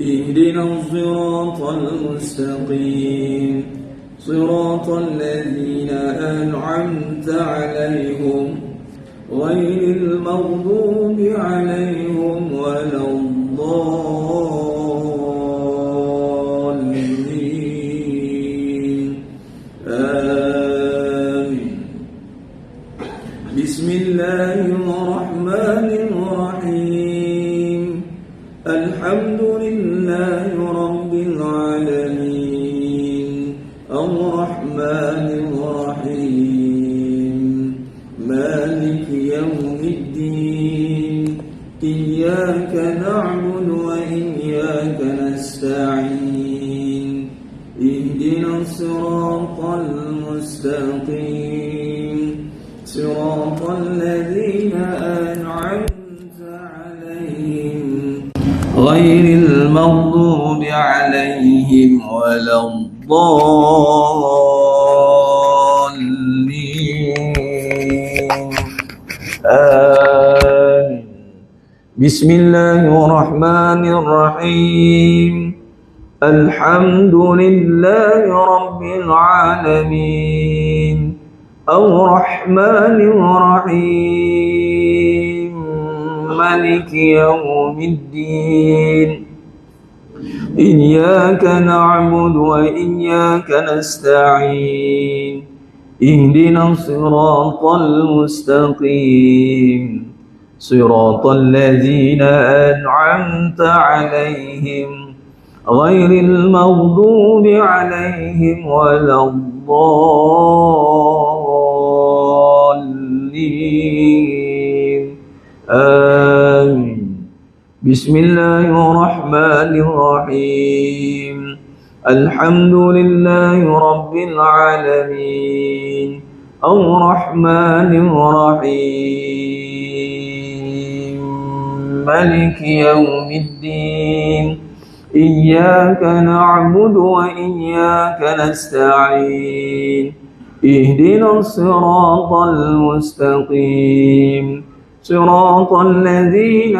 اهدنا الصراط المستقيم صراط الذين أنعمت عليهم غير المغضوب عليهم ولا الضالين آمين. بسم الله الرحمن الرحيم الحمد لله رب العالمين الرحمن الرحيم مالك يوم الدين إياك نعبد وإياك نستعين اهدنا الصراط المستقيم صراط الذين أنعمت عليهم غير المغضوب عليهم ولا الضالين آمين. بسم الله الرحمن الرحيم الحمد لله رب العالمين الرحمن الرحيم مالك يوم الدين إياك نعبد وإياك نستعين اهدنا الصراط المستقيم صراط الذين أنعمت عليهم غير المغضوب عليهم ولا الضالين آمين. بسم الله الرحمن الرحيم الحمد لله رب العالمين الرحمن الرحيم مالك يوم الدين إياك نعبد وإياك نستعين اهدنا الصراط المستقيم صراط الذين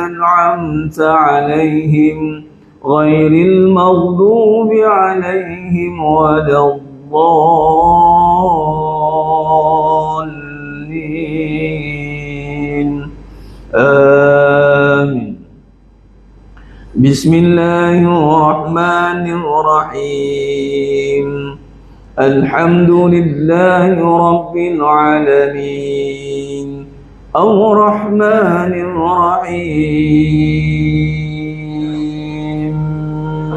أنعمت عليهم غير المغضوب عليهم ولا الضالين آمين. بسم الله الرحمن الرحيم الحمد لله رب العالمين الرحمن الرحيم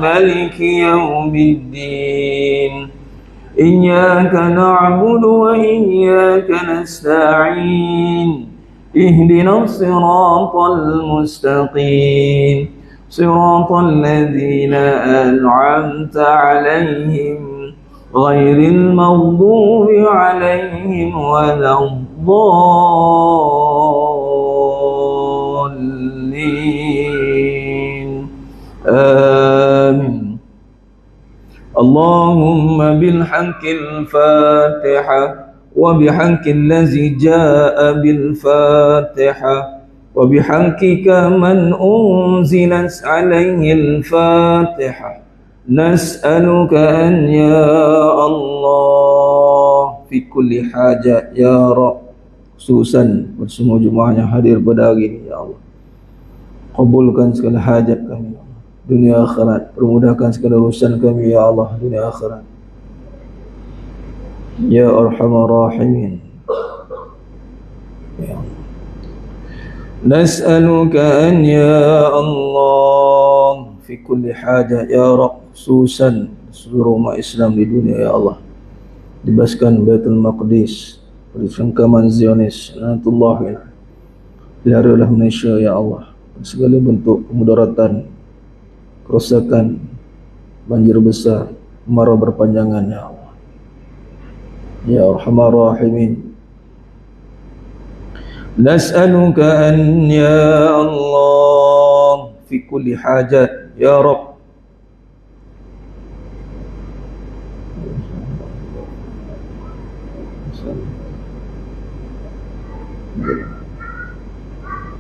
مالك يوم الدين إياك نعبد وإياك نستعين اهدنا الصراط المستقيم صراط الذين أنعمت عليهم غير المغضوب عليهم ولا الضالين آمين. اللهم بالحق الفاتحة وبحق الذي جاء بالفاتحة وبحقك من أنزلت عليه الفاتحة نسألك أن يا الله في كل حاجة يا رب khususan bersemua jemaah yang hadir pada hari ini ya Allah Kabulkan segala hajat kami dunia akhirat, permudahkan segala urusan kami ya Allah dunia akhirat ya Arhamar Rahimin. Ya. Nas'aluka an ya Allah fi kulli hajat ya Rabb, khususan seluruh umat Islam di dunia ya Allah, dibebaskan Baitul Maqdis dari sangkaman Zionis, lanatullah, peliharalah Malaysia ya Allah segala bentuk kemudaratan, kerosakan, banjir besar, kemarau berpanjangan ya Allah ya Arhamar Rahimin. Nas'aluka an ya Allah fi kulli hajat ya Rabb,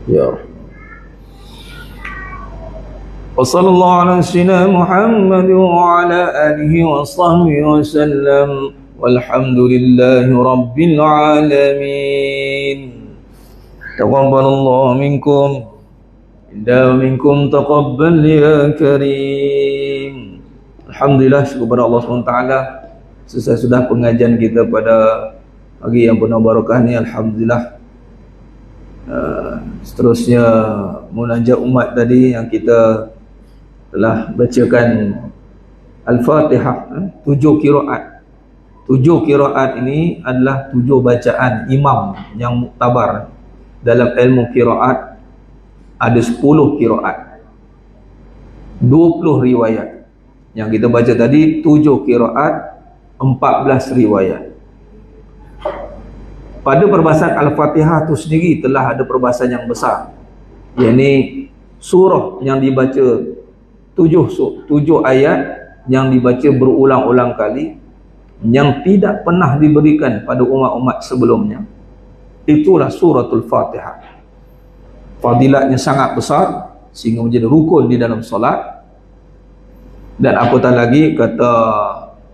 ya Rabb. Wa sallallahu ala sayyidina Muhammad wa ala alihi wa sahbihi wa sallam, walhamdulillahi rabbil alamin. Taqabbalallahu minkum inna minkum taqabbal ya karim. Alhamdulillah, syukur kepada Allah SWT. Selesai sudah pengajian kita pada pagi yang penuh barakah ni, alhamdulillah. Seterusnya munajat umat tadi yang kita telah bacakan Al-Fatihah, 7 qiraat. 7 qiraat ini adalah 7 bacaan imam yang muktabar. Dalam ilmu qiraat ada 10 qiraat, 20 riwayat. Yang kita baca tadi 7 qiraat, 14 riwayat. Pada perbahasan Al-Fatihah itu sendiri telah ada perbahasan yang besar, yakni surah yang dibaca 7 ayat yang dibaca berulang-ulang kali, yang tidak pernah diberikan pada umat-umat sebelumnya, itulah suratul Fatihah. Fadilatnya sangat besar sehingga menjadi rukun di dalam solat. Dan apatah lagi kata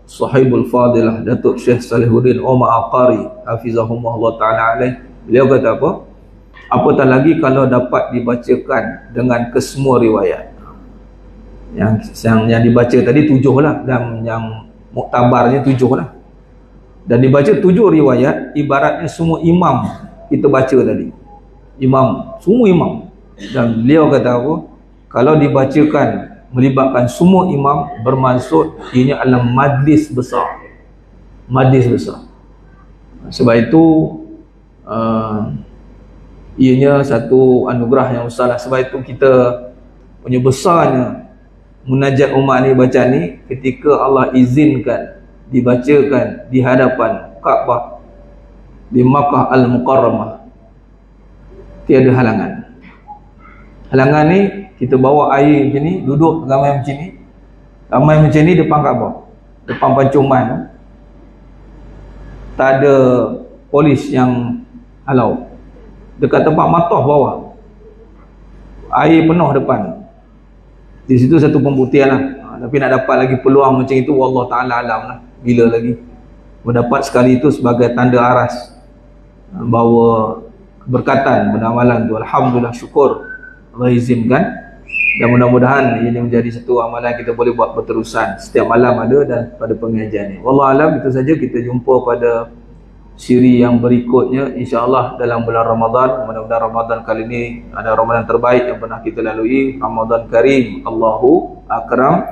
Sahibul Fadilah Datuk Syekh Salihuddin Omar Aqari hafizahumullah ta'ala alaih, beliau kata apa? Apatah lagi kalau dapat dibacakan dengan kesemua riwayat. Yang dibaca tadi 7 lah, dan yang muktabarnya 7 lah. Dan dibaca 7 riwayat, ibaratnya semua imam kita baca tadi. Semua imam. Dan beliau kata apa? Kalau dibacakan melibatkan semua imam, bermaksud ini adalah majlis besar. Majlis besar. Sebab itu ianya satu anugerah yang besar. Sebab itu kita punya besarnya munajat umat ni baca ni, ketika Allah izinkan dibacakan di hadapan Kaabah di Makkah Al-Mukarramah, tiada halangan. Halangan ni kita bawa air macam ni, duduk ramai macam ni depan Kaabah, depan pancuman, tak ada polis yang halau. Dekat tempat matah bawah, air penuh depan. Di situ satu pembuktian lah. Tapi nak dapat lagi peluang macam itu, wallah ta'ala alam lah, bila lagi mendapat sekali itu sebagai tanda aras bahawa keberkatan beramalan tu. Alhamdulillah, syukur Allah izinkan, dan mudah-mudahan ini menjadi satu amalan kita boleh buat berterusan. Setiap malam ada dan pada pengajian ni. Wallah alam, itu saja. Kita jumpa pada siri yang berikutnya insya-Allah dalam bulan Ramadan. Mudah-mudahan Ramadan kali ini ada Ramadan terbaik yang pernah kita lalui. Ramadan Karim, Allahu Akram.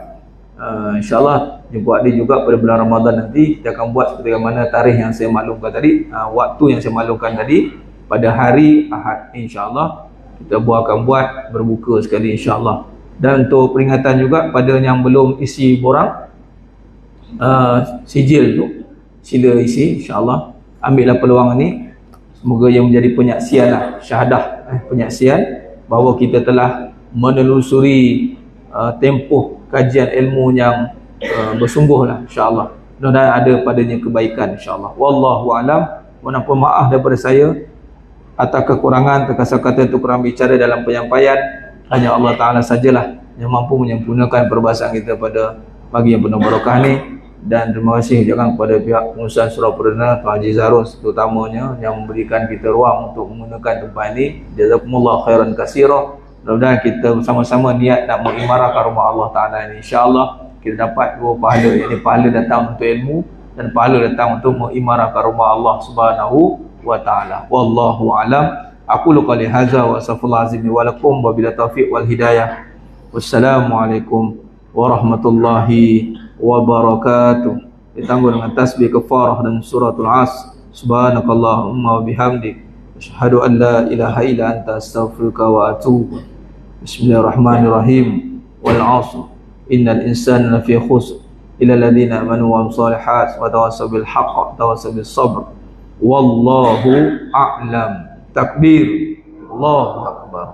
InsyaAllah jumpa adik juga pada bulan Ramadan nanti. Kita akan buat seperti mana tarikh yang saya maklumkan tadi, waktu yang saya maklumkan tadi, pada hari Ahad insyaAllah kita akan buat berbuka sekali insyaAllah. Dan untuk peringatan juga pada yang belum isi borang sijil tu, sila isi insyaAllah. Ambillah peluang ini, semoga yang menjadi penyaksian lah, syahadah penyaksian bahawa kita telah menelusuri tempoh kajian ilmu yang bersungguh lah insyaAllah. Mudah-mudahan ada padanya kebaikan insyaAllah. Wallahu alam. Mohon ampun maaf daripada saya atas kekurangan, terkasar-kata untuk kurang bicara dalam penyampaian. Hanya Allah Ta'ala sajalah yang mampu menyempurnakan perbahasan kita pada pagi yang penuh barakah ni. Dan terima kasih juga kepada pihak pengurusan Surau Perdana, Tuan Haji Zarun terutamanya, yang memberikan kita ruang untuk menggunakan tempat ini. Jazakumullah khairan katsira. Mudah-mudahan kita bersama-sama niat nak mengimarahkan rumah Allah Ta'ala ini. InsyaAllah kita dapat dua pahala, iaitu pahala datang untuk ilmu dan pahala datang untuk mengimarahkan rumah Allah Subhanahu wa Ta'ala. Wallahu alam. Aku qali hadza wa astaghfirullah azim wa lakum wa bila taufiq wal hidayah. Wassalamualaikum warahmatullahi wabarakatuh. Ditangguh dengan tasbih kafarah dan suratul Asr. Subhanakallahumma wa bihamdik, asyhadu an la ilaha illa anta astaghfiruka wa atubu. Bismillahirrahmanirrahim. Wal 'asr. Innal insana lafi khusr illa alladhina amanu wa amilus solihat wa tawassaw bil haqq wa tawassaw bis sabr. Wallahu a'lam. Takbir. Allahu akbar.